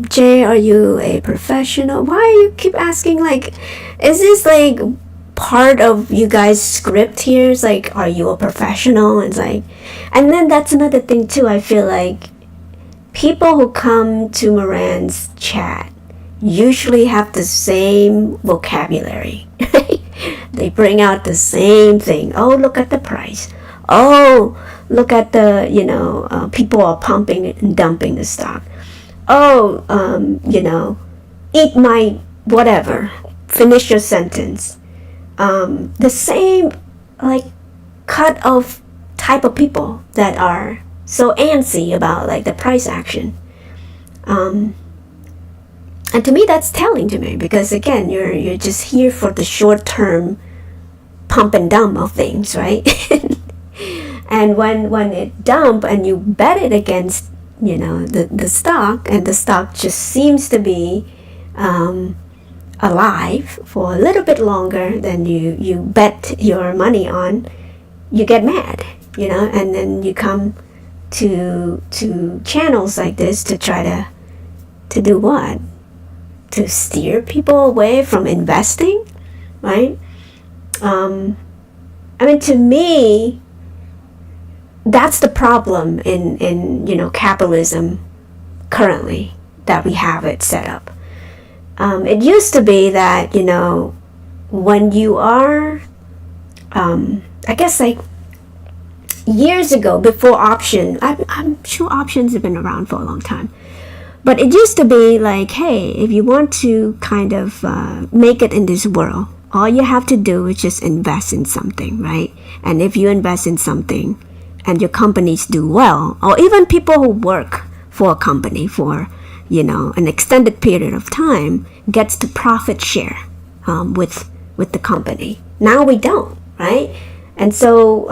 Jay, are you a professional? Why do you keep asking, like, is this like part of you guys' script here? It's like, are you a professional? It's like, and then that's another thing too. I feel like people who come to Moran's chat usually have the same vocabulary. They bring out the same thing. Oh, look at the price. Oh, look at the, people are pumping and dumping the stock. Oh, eat my whatever. Finish your sentence. The same, like, cut of type of people that are so antsy about, like, the price action. And to me, that's telling to me, because again, you're just here for the short term pump and dump of things, right? And when it dump and you bet it against, the stock, and the stock just seems to be alive for a little bit longer than you bet your money on, you get mad, and then you come to channels like this to try to do what? To steer people away from investing, right? To me, that's the problem in capitalism currently, that we have it set up. It used to be that, when you are, I guess, like, years ago, before option, I'm sure options have been around for a long time. But it used to be like, hey, if you want to kind of make it in this world, all you have to do is just invest in something, right? And if you invest in something and your companies do well, or even people who work for a company for, an extended period of time, gets to profit share with the company. Now we don't, right? And so,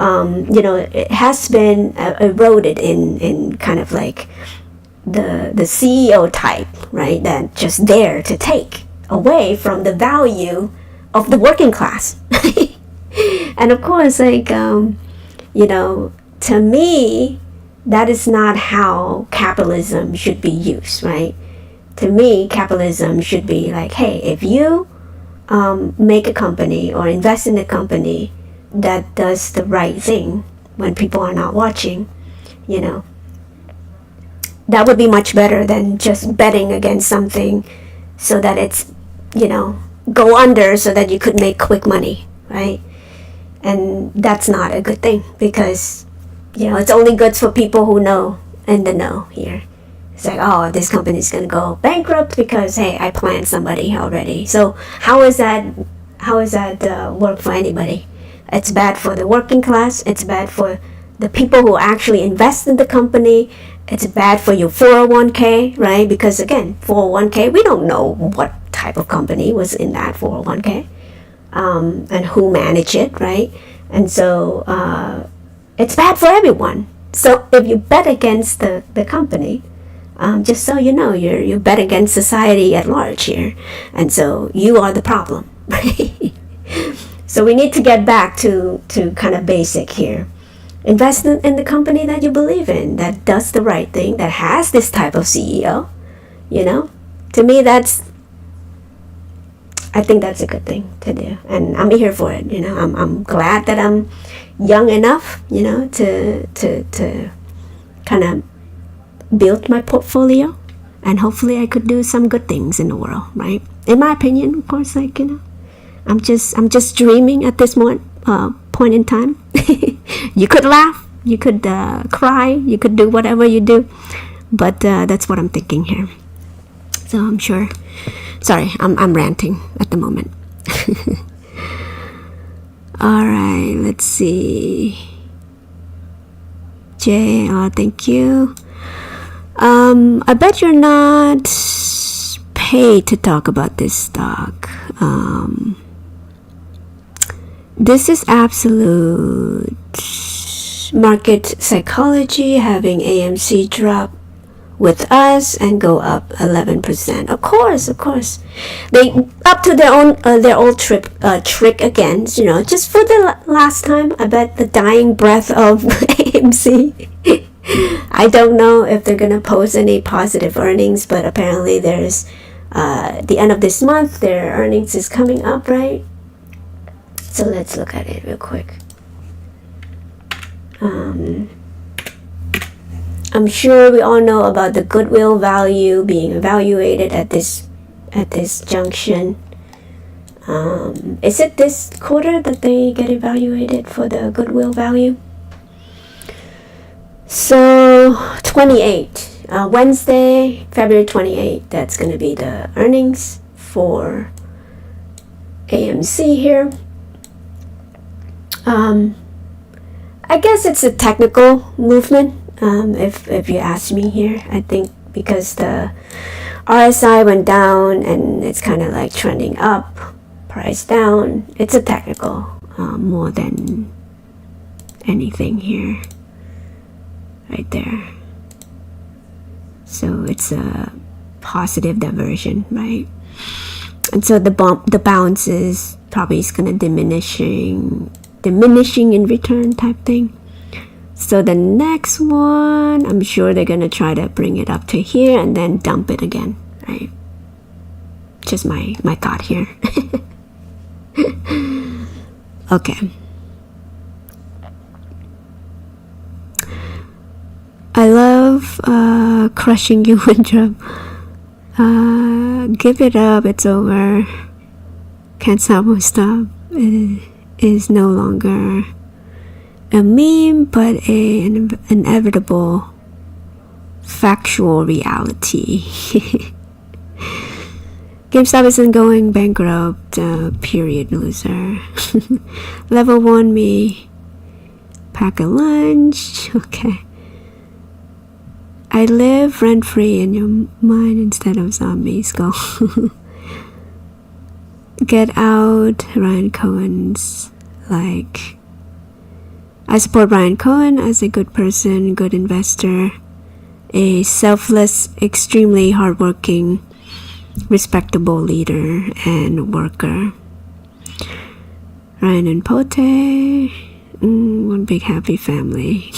it has been eroded in kind of like the CEO type, right? That just there to take away from the value of the working class. And of course, like, to me, that is not how capitalism should be used, right? To me, capitalism should be like, hey, if you make a company or invest in a company that does the right thing when people are not watching, that would be much better than just betting against something so that it's, go under so that you could make quick money, right? And that's not a good thing, because, it's only good for people who know in the know here. It's like, oh, this company is going to go bankrupt because, hey, I planned somebody already. So how is that work for anybody? It's bad for the working class. It's bad for the people who actually invest in the company. It's bad for your 401k, right? Because again, 401k, we don't know what type of company was in that 401k, and who managed it, right? And so it's bad for everyone. So if you bet against the company, just so you know, you bet against society at large here, and so you are the problem, right? So we need to get back to kind of basic here. Invest in the company that you believe in, that does the right thing, that has this type of CEO. To me, I think that's a good thing to do, and I'm here for it. I'm glad that I'm young enough, to kind of build my portfolio, and hopefully I could do some good things in the world, right? In my opinion, of course, like, I'm just dreaming at this point in time. You could laugh, you could cry, you could do whatever you do, but that's what I'm thinking here. So I'm sure. Sorry, I'm ranting at the moment. All right, let's see. Jay, thank you. I bet you're not paid to talk about this stock. This is absolute market psychology, having AMC drop with us and go up 11%. Of course. They up to their old trick again. Just for the last time. I bet the dying breath of AMC. I don't know if they're gonna post any positive earnings, but apparently there's the end of this month, their earnings is coming up, right? So let's look at it real quick. I'm sure we all know about the goodwill value being evaluated at this junction. Is it this quarter that they get evaluated for the goodwill value? So 28, Wednesday, February 28th, that's going to be the earnings for AMC here. I guess it's a technical movement, if you ask me here. I think because the RSI went down and it's kind of like trending up, price down. It's a technical more than anything here, right there. So it's a positive diversion, right? And so the bounce is probably gonna diminishing in return type thing. So the next one, I'm sure they're gonna try to bring it up to here and then dump it again, right? Just my thought here. Okay. I love crushing you, Winthrop. Give it up, it's over. Can't stop, won't stop. It is no longer a meme, but an inevitable factual reality. GameStop isn't going bankrupt, period, loser. Level 1 me. Pack a lunch. Okay. I live rent-free in your mind instead of zombies. Go. Get out. Ryan Cohen's like... I support Ryan Cohen as a good person, good investor, a selfless, extremely hardworking, respectable leader and worker. Ryan and Pote, one big happy family.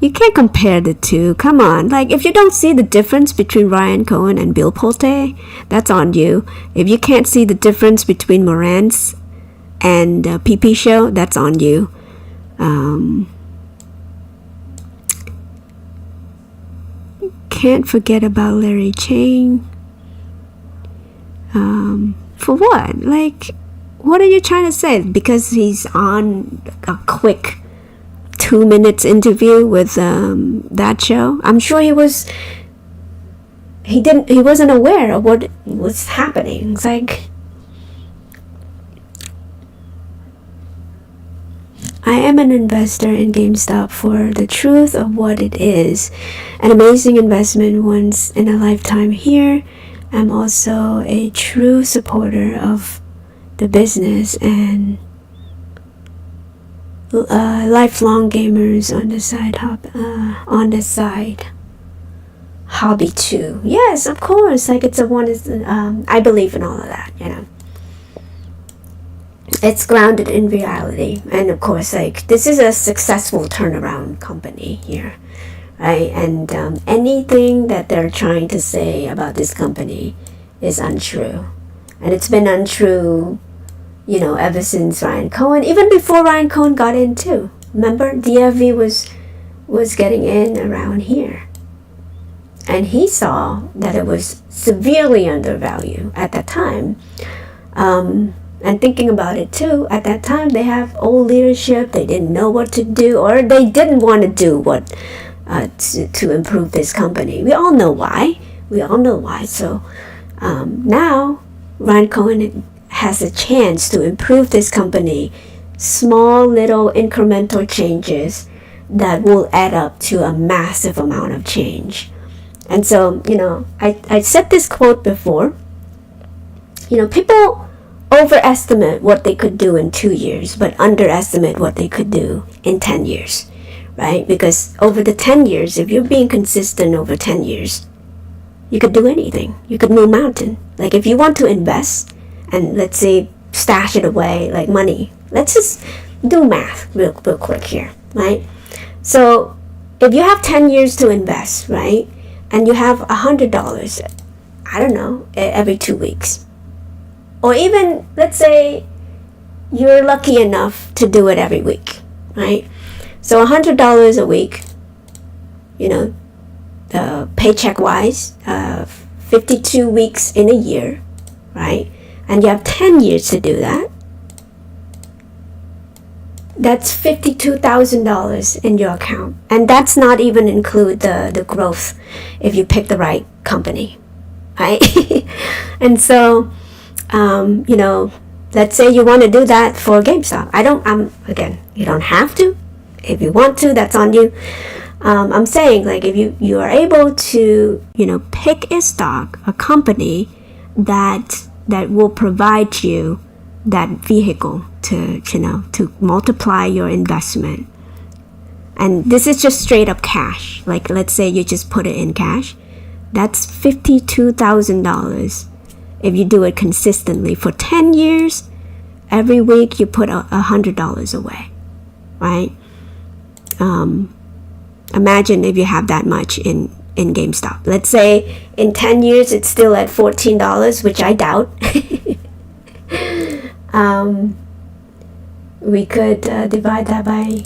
You can't compare the two. Come on. Like, if you don't see the difference between Ryan Cohen and Bill Pote, that's on you. If you can't see the difference between Moran's and PP Show, that's on you. Can't forget about Larry Chang. For what? Like, what are you trying to say? Because he's on a quick 2 minutes interview with that show. I'm sure he wasn't aware of what was happening. It's like, I am an investor in GameStop for the truth of what it is. An amazing investment once in a lifetime here. I'm also a true supporter of the business and lifelong gamers on the side hobby too. Yes, of course. Like, it's I believe in all of that, you know. It's grounded in reality, and of course, like, this is a successful turnaround company here, right? And anything that they're trying to say about this company is untrue, and it's been untrue, you know, ever since Ryan Cohen, even before Ryan Cohen got in too. Remember, DFV was getting in around here, and he saw that it was severely undervalued at that time. And thinking about it too, at that time they have old leadership. They didn't know what to do, or they didn't want to do what to improve this company. We all know why. So now Ryan Cohen has a chance to improve this company. Small little incremental changes that will add up to a massive amount of change. And so, you know, I said this quote before. You know, people overestimate what they could do in 2 years, but underestimate what they could do in 10 years, right? Because over the 10 years, if you're being consistent over 10 years, you could do anything. You could move mountain. Like, if you want to invest and, let's say, stash it away like money, let's just do math real quick here, right? So if you have 10 years to invest, right, and you have $100, I don't know, every 2 weeks, or even, let's say, you're lucky enough to do it every week, right? So $100 a week, you know, paycheck-wise, 52 weeks in a year, right? and you have 10 years to do that, that's $52,000 in your account. And that's not even include the growth if you pick the right company, right? And so, let's say you want to do that for GameStop. Again, you don't have to. If you want to, that's on you. I'm saying, like, if you are able to, pick a stock, a company that will provide you that vehicle to multiply your investment. And this is just straight up cash. Like, let's say you just put it in cash. That's $52,000 if you do it consistently for 10 years. Every week you put $100 away, right? Imagine if you have that much in GameStop. Let's say in 10 years it's still at $14, which I doubt. We could divide that by,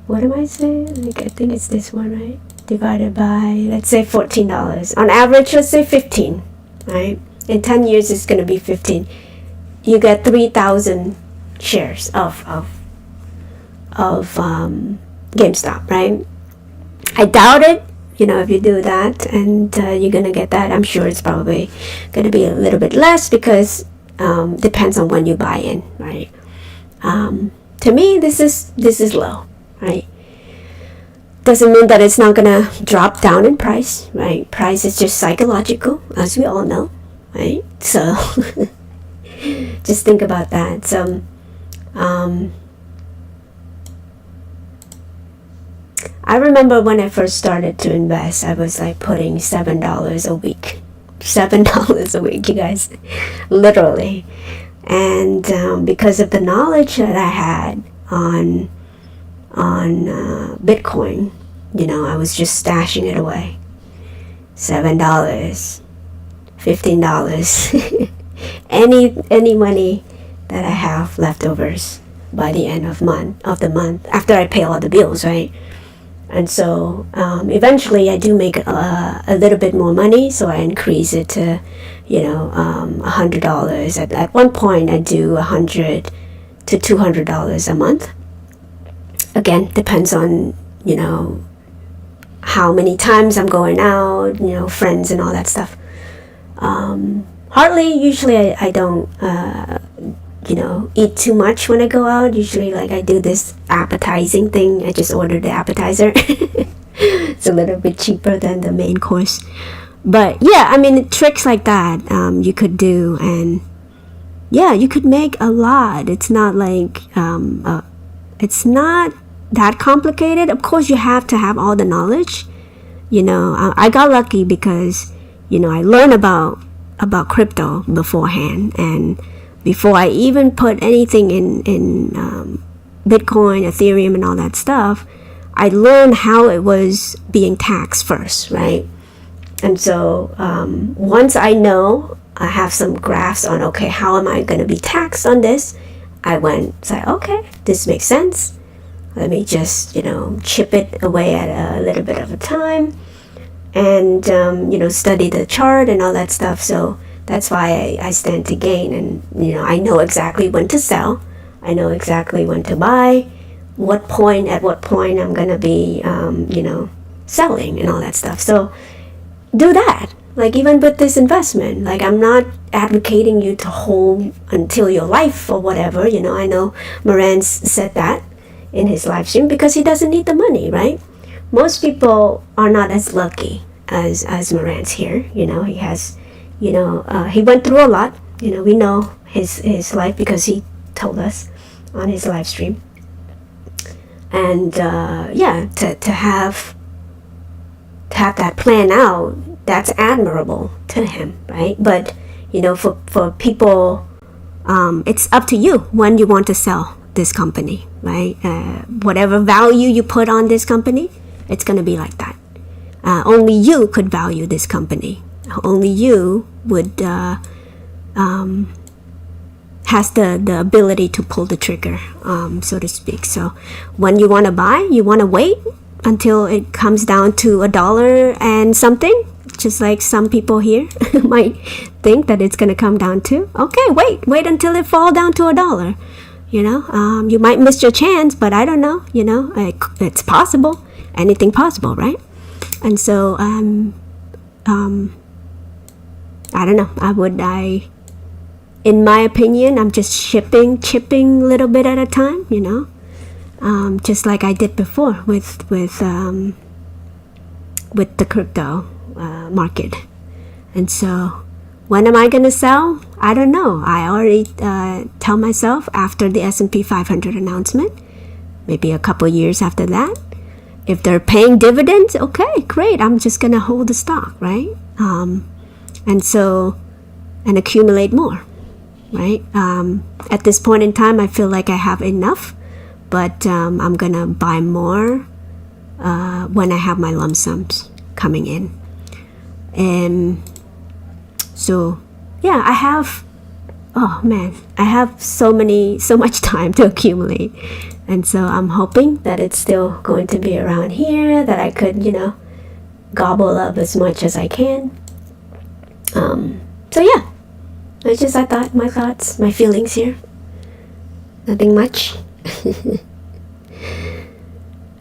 what am I saying? Like, I think it's this one, right? Divided by, let's say $14. On average, let's say 15, right? In 10 years, it's going to be 15. You get 3,000 shares of GameStop, right? I doubt it. If you do that and you're going to get that, I'm sure it's probably going to be a little bit less because depends on when you buy in, right? To me, this is low, right? Doesn't mean that it's not gonna drop down in price, right? Price is just psychological, as we all know, right? So just think about that. So I remember when I first started to invest, I was like putting $7 a week. $7 a week, you guys, literally. And because of the knowledge that I had on Bitcoin, I was just stashing it away. $7, $15, any money that I have leftovers by the end of the month after I pay all the bills, right? And so eventually I do make a little bit more money, so I increase it to $100. At one point I do $100 to $200 a month. Again, depends on how many times I'm going out, friends and all that stuff. Usually I don't eat too much when I go out. Usually, like, I do this appetizing thing. I just order the appetizer. It's a little bit cheaper than the main course. But yeah, I mean, tricks like that you could do, and yeah, you could make a lot. It's not like it's not that complicated. Of course, you have to have all the knowledge. I got lucky because I learned about crypto beforehand, and before I even put anything in Bitcoin, Ethereum, and all that stuff, I learned how it was being taxed first, right? And so once I know, I have some graphs on, okay, how am I going to be taxed on this? I say, okay, this makes sense. Let me just, chip it away at a little bit of a time and, study the chart and all that stuff. So that's why I stand to gain, and I know exactly when to sell. I know exactly when to buy, at what point I'm gonna be selling and all that stuff. So do that. Like, even with this investment, like, I'm not advocating you to hold until your life or whatever. I know Moran said that in his live stream because he doesn't need the money, right? Most people are not as lucky as Moran's here. He has he went through a lot. We know his life because he told us on his live stream. And to have that plan out, that's admirable to him, right? But for people, it's up to you when you want to sell this company, right? Whatever value you put on this company, it's going to be like that. Only you could value this company. Only you would has the ability to pull the trigger, so to speak. So when you want to buy, you want to wait until it comes down to $1 and something, just like some people here might think that it's gonna come down to. Okay, wait until it fall down to $1. You know, you might miss your chance, but I don't know. You know, it's possible. Anything possible, right? And so, I don't know. In my opinion, I'm just chipping a little bit at a time. You know, just like I did before with the crypto market. And so, when am I gonna sell? I don't know. I already tell myself after the S&P 500 announcement, maybe a couple years after that. If they're paying dividends, okay, great. I'm just gonna hold the stock, right? And accumulate more, right? At this point in time, I feel like I have enough, but I'm gonna buy more when I have my lump sums coming in. And so, yeah, I have so much time to accumulate. And so I'm hoping that it's still going to be around here, that I could, you know, gobble up as much as I can. So yeah, my thoughts, my feelings here. Nothing much.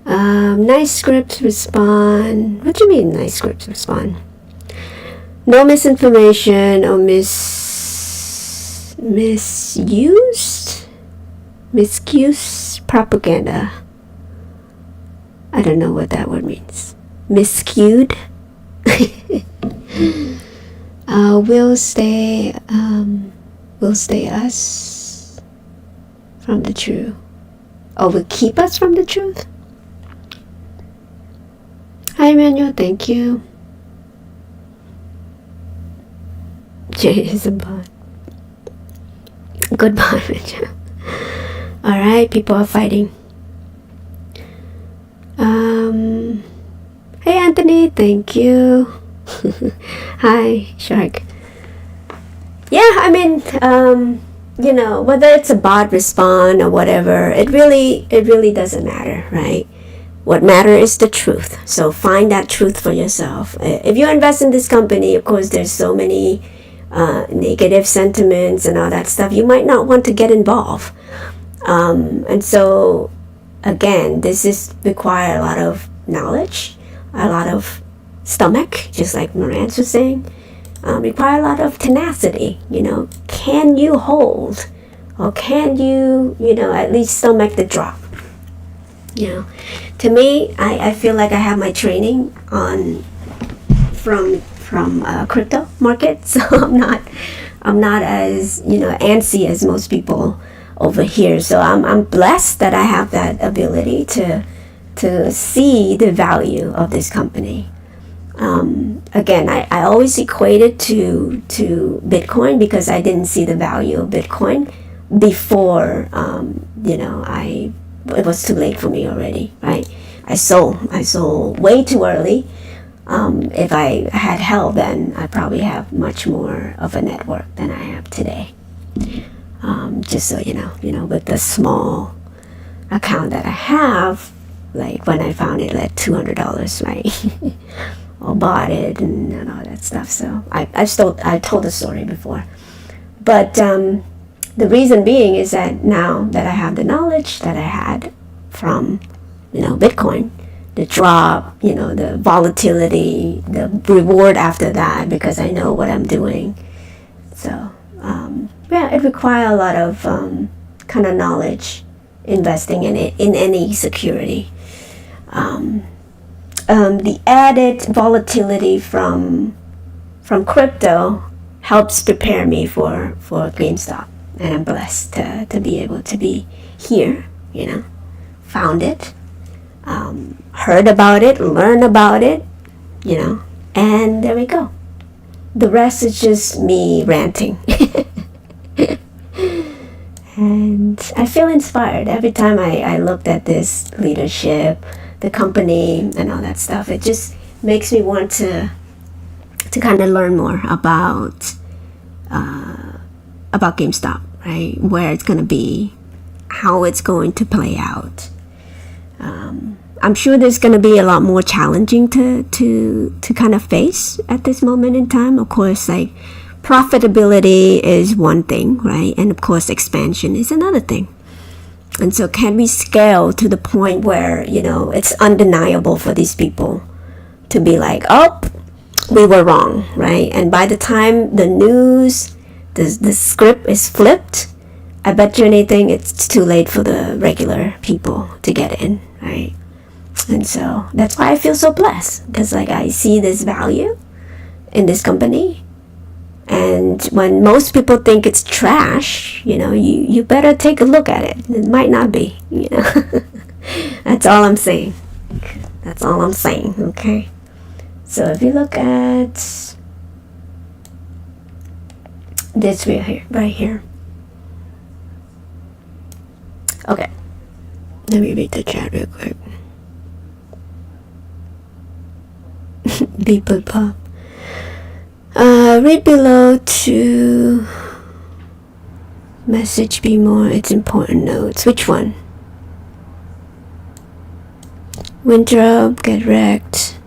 Nice scripts respond. What do you mean nice scripts respond? No misinformation or misused propaganda. I don't know what that word means. Miscued. Will stay us from the truth. Or will keep us from the truth. Hi Emmanuel, thank you. Jason Bond. Goodbye, Mitchell. Alright, people are fighting. Hey Anthony, thank you. Hi, Shark. Yeah, I mean, you know, whether it's a bot respond or whatever, it really doesn't matter, right? What matters is the truth. So find that truth for yourself. If you invest in this company, of course, there's so many negative sentiments and all that stuff. You might not want to get involved. And so, again, this require a lot of knowledge, a lot of stomach, just like Morantz was saying. Require a lot of tenacity. You know, can you hold, or can you, you know, at least stomach the drop? You know, to me, I feel like I have my training from crypto market, so I'm not as, you know, antsy as most people over here. So I'm blessed that I have that ability to see the value of this company. Again, I always equate it to Bitcoin because I didn't see the value of Bitcoin before, you know, it was too late for me already, right? I sold way too early. If I had held then, I probably have much more of a network than I have today. Just so you know, with the small account that I have, like when I found it at $200, right? Or bought it and all that stuff. So I told the story before, but the reason being is that now that I have the knowledge that I had from, you know, Bitcoin, the drop, you know, the volatility, the reward after that, because I know what I'm doing. So yeah, it requires a lot of kind of knowledge investing in it, in any security. The added volatility from crypto helps prepare me for Gamestop, and I'm blessed to be able to be here, you know, found it, heard about it, learned about it, you know, and there we go. The rest is just me ranting. And I feel inspired every time I looked at this leadership, the company, and all that stuff. It just makes me want to kind of learn more about GameStop, right? Where it's going to be, how it's going to play out. I'm sure there's going to be a lot more challenging to kind of face at this moment in time. Of course, like profitability is one thing, right? And of course, expansion is another thing. And so can we scale to the point where, it's undeniable for these people to be like, oh, we were wrong, right? And by the time the news, the script is flipped, I bet you anything it's too late for the regular people to get in, right? And so that's why I feel so blessed, because like I see this value in this company. And when most people think it's trash, you better take a look at it. It might not be, That's all I'm saying. That's all I'm saying, okay? So if you look at this right here. Okay. Let me read the chat real quick. People pop. Read below to message be more. It's important notes. Which one? Winthrop, get wrecked.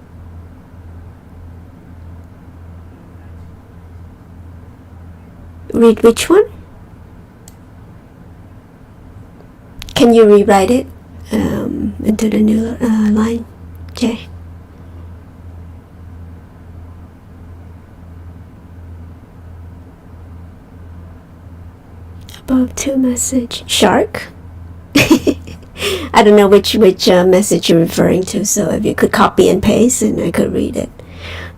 Read which one? Can you rewrite it into the new line? Okay. Above to message. Shark? I don't know which message you're referring to, so if you could copy and paste and I could read it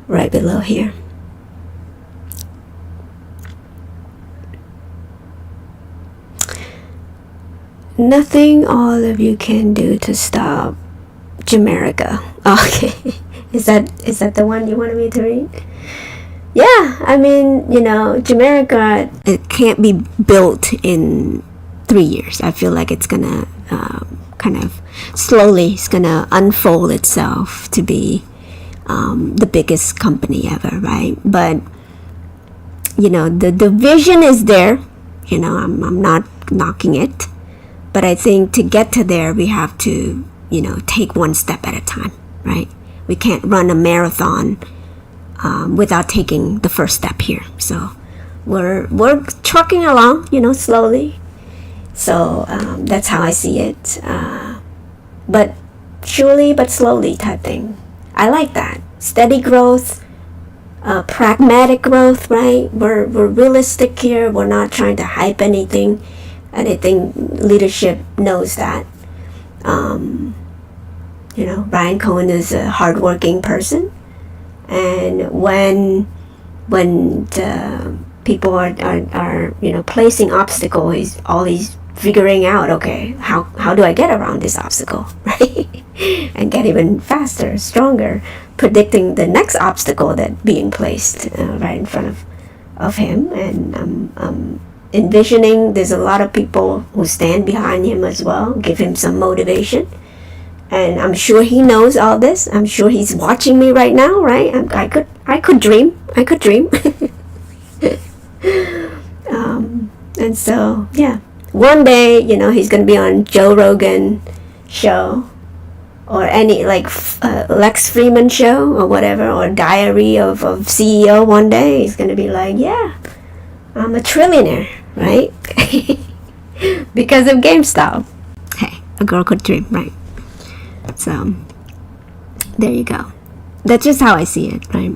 right below here. Nothing all of you can do to stop Jamaica. Okay. Is that the one you wanted me to read? Yeah, I mean, Jamaica, it can't be built in 3 years. I feel like it's gonna kind of slowly, it's gonna unfold itself to be the biggest company ever, right? But the vision is there. I'm not knocking it, but I think to get to there, we have to take one step at a time, right? We can't run a marathon without taking the first step here. So we're trucking along, slowly. So that's how I see it. But surely but slowly type thing. I like that. Steady growth, pragmatic growth, right? We're realistic here. We're not trying to hype anything. And I think leadership knows that. Brian Cohen is a hardworking person. And when the people are placing obstacles, he's always figuring out, okay, how do I get around this obstacle, right? And get even faster, stronger, predicting the next obstacle that being placed right in front of him. And envisioning there's a lot of people who stand behind him as well, give him some motivation. And I'm sure he knows all this. I'm sure he's watching me right now, right? I could dream. And so, yeah. One day, he's going to be on Joe Rogan show or any Lex Fridman show or whatever, or Diary of CEO one day. He's going to be like, yeah, I'm a trillionaire, right? Because of Gamestop. Hey, a girl could dream, right? So, there you go. That's just how I see it, right?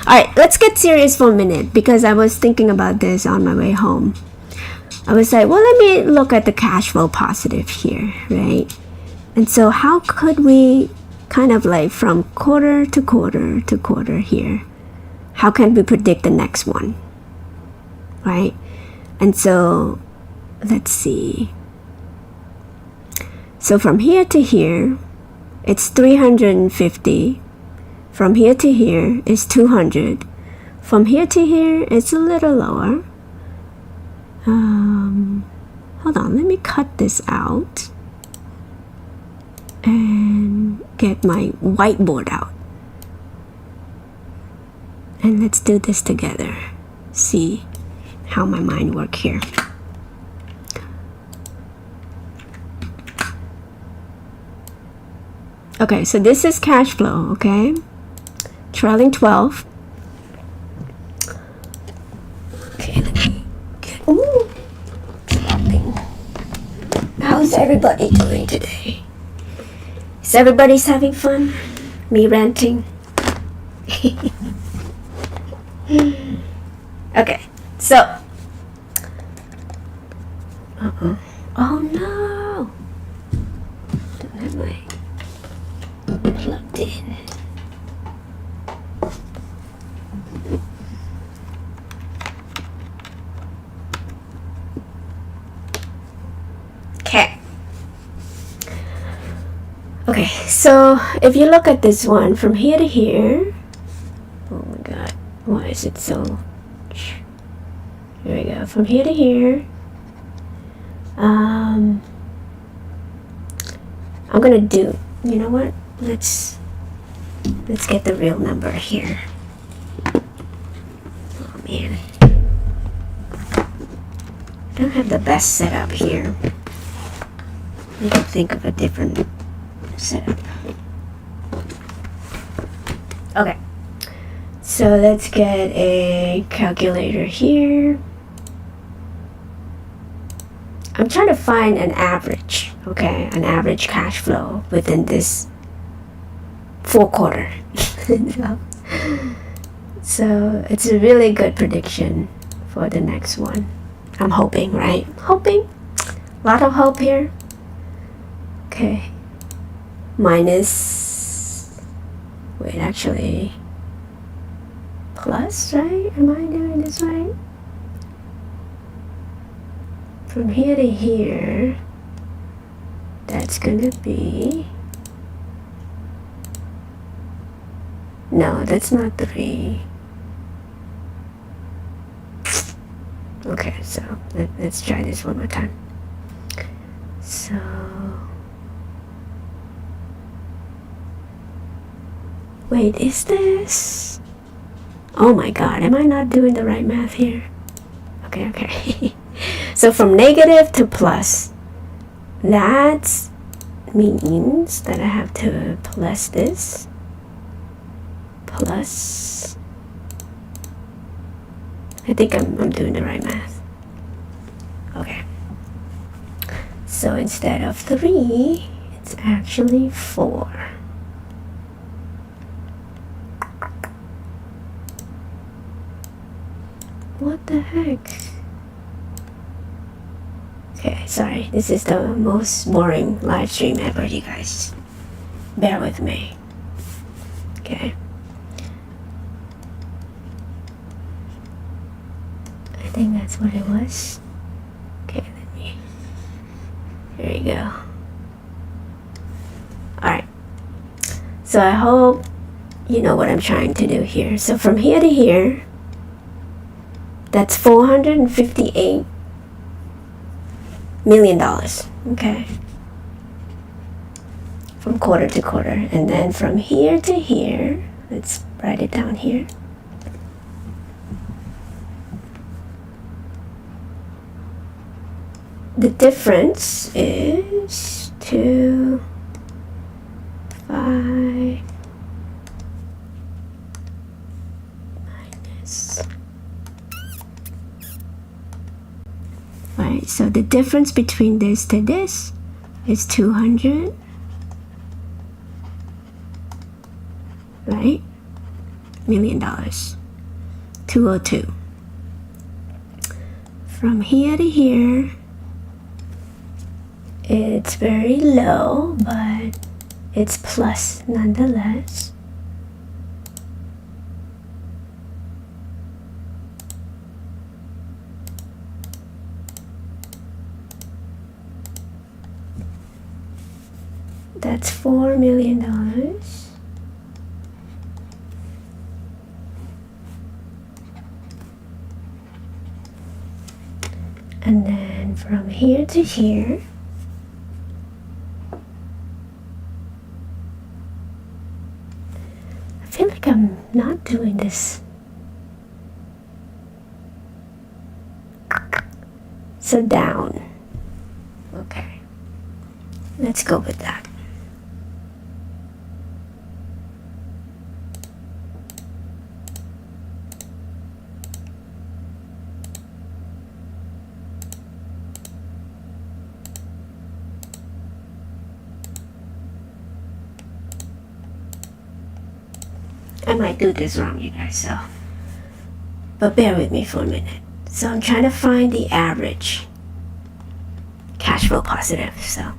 Alright, let's get serious for a minute, because I was thinking about this on my way home. I was like, well, let me look at the cash flow positive here, right? And so how could we kind of from quarter to quarter to quarter here, how can we predict the next one, right? And so, let's see. So from here to here, it's 350. From here to here is 200. From here to here, it's a little lower. Hold on, let me cut this out and get my whiteboard out. And let's do this together. See how my mind works here. Okay, so this is cash flow, okay? Trailing 12. everybody doing today? Is everybody's having fun? Me ranting? Okay, so. Uh-oh. Oh no! Don't have my plugged in. Okay, so if you look at this one from here to here, oh my god, why is it so? Here we go, from here to here. I'm gonna do. You know what? Let's get the real number here. Oh man, I don't have the best setup here. I need to think of a different setup. Okay, so let's get a calculator here. I'm trying to find an average, okay, an average cash flow within this 4 quarter. So it's a really good prediction for the next one. I'm hoping, right? Hoping. A lot of hope here. Okay. Minus, wait, actually, plus, right? Am I doing this right? From here to here, that's gonna be, no, that's not 3. Okay, so let's try this one more time. So, wait, is this? Oh my god, am I not doing the right math here? Okay. So from negative to plus, that means that I have to plus this, plus, I think I'm doing the right math. Okay. So instead of 3, it's actually 4. What the heck? Okay, sorry. This is the most boring live stream ever, you guys. Bear with me. Okay. I think that's what it was. Okay, there you go. Alright. So I hope you know what I'm trying to do here. So from here to here, that's $458 million. Okay. From quarter to quarter. And then from here to here, let's write it down here. The difference is 2, 5 minus. Right, so the difference between this to this is 200, right? $1 million. 202. From here to here, it's very low, but it's plus nonetheless. That's $4 million. And then from here to here, I feel like I'm not doing this. So down. Okay. Let's go with that. I might do this wrong, you guys, so. But bear with me for a minute. So I'm trying to find the average cash flow positive, so.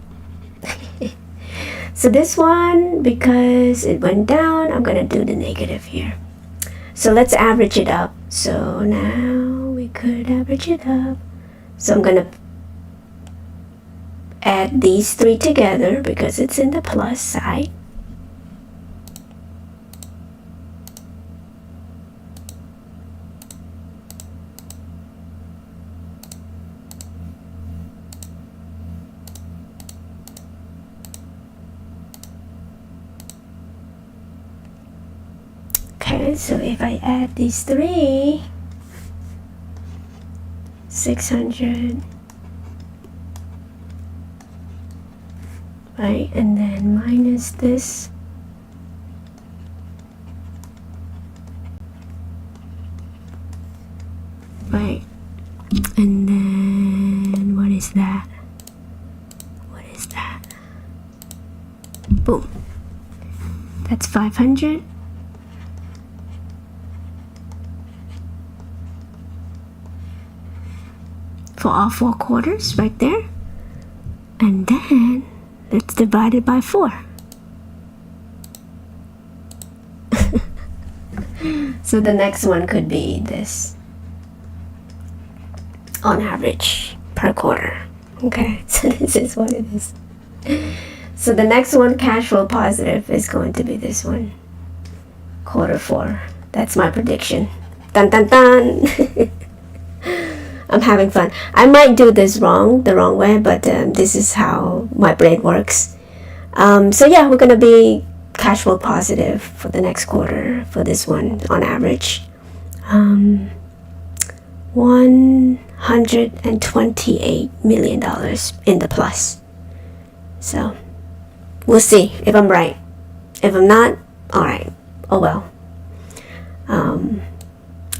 So this one, because it went down, I'm gonna do the negative here. So let's average it up. So now we could average it up. So I'm gonna add these three together because it's in the plus side. Okay, so if I add these three, 600, right, and then minus this, right, and then what is that? What is that? Boom. That's 500. For all 4 quarters right there. And then let's divide it by 4. So the next one could be this on average per quarter. Okay, so this is what it is. So the next one, cash flow positive, is going to be this one, quarter 4. That's my prediction. Dun dun dun. I'm having fun. I might do this the wrong way, but this is how my brain works. So yeah, we're gonna be cash flow positive for the next quarter for this one on average. $128 million in the plus. So we'll see if I'm right. If I'm not, all right. Oh well.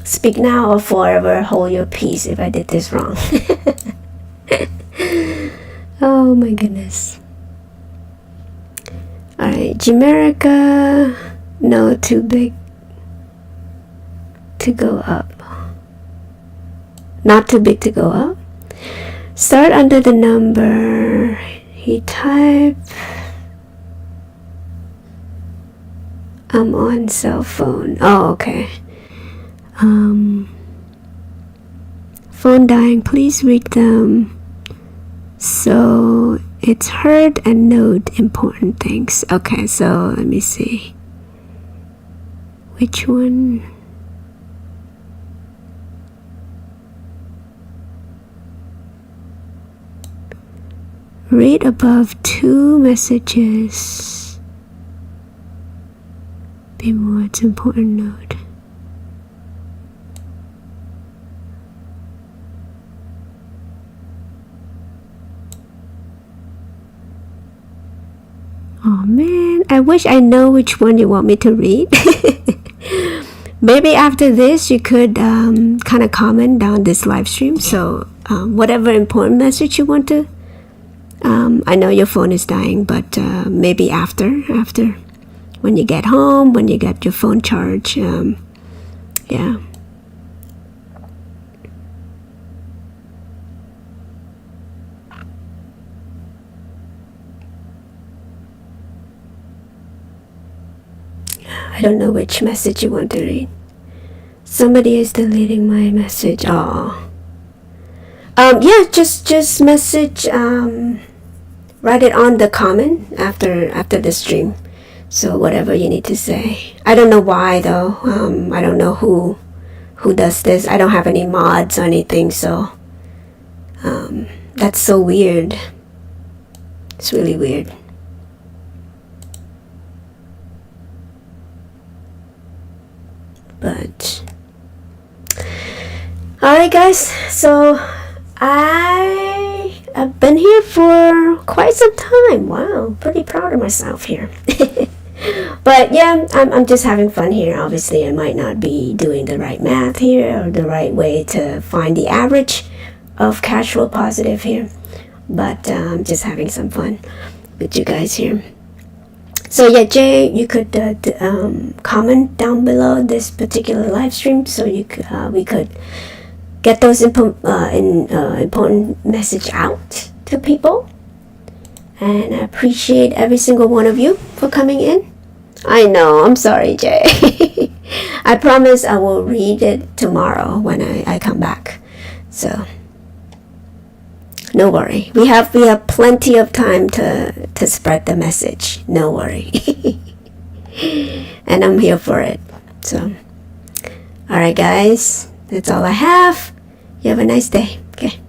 Speak now or forever hold your peace if I did this wrong. Oh my goodness. Alright, Jamaica, no, too big to go up. Not too big to go up. Start under the number. He type. I'm on cell phone. Oh, okay. Phone dying, please read them. So it's heard and note important things. Okay, so let me see. Which one? Read above 2 messages. Be more, it's important note. Oh man, I wish I know which one you want me to read. Maybe after this you could kind of comment down this live stream. So whatever important message you want to, I know your phone is dying, but maybe after when you get home, when you get your phone charged, yeah. I don't know which message you want to read. Somebody is deleting my message. Oh. Yeah, just message. Write it on the comment after the stream. So whatever you need to say. I don't know why though. I don't know who does this. I don't have any mods or anything. So that's so weird. It's really weird. But alright guys, so I've been here for quite some time. Wow, pretty proud of myself here. But yeah, I'm just having fun here. Obviously I might not be doing the right math here or the right way to find the average of cash flow positive here, but I'm just having some fun with you guys here. So yeah, Jay, you could comment down below this particular live stream, so you could we could get those important message out to people. And I appreciate every single one of you for coming in. I know, I'm sorry, Jay. I promise I will read it tomorrow when I come back. So no worry. We have plenty of time to spread the message. No worry. And I'm here for it. So alright guys, that's all I have. You have a nice day. Okay.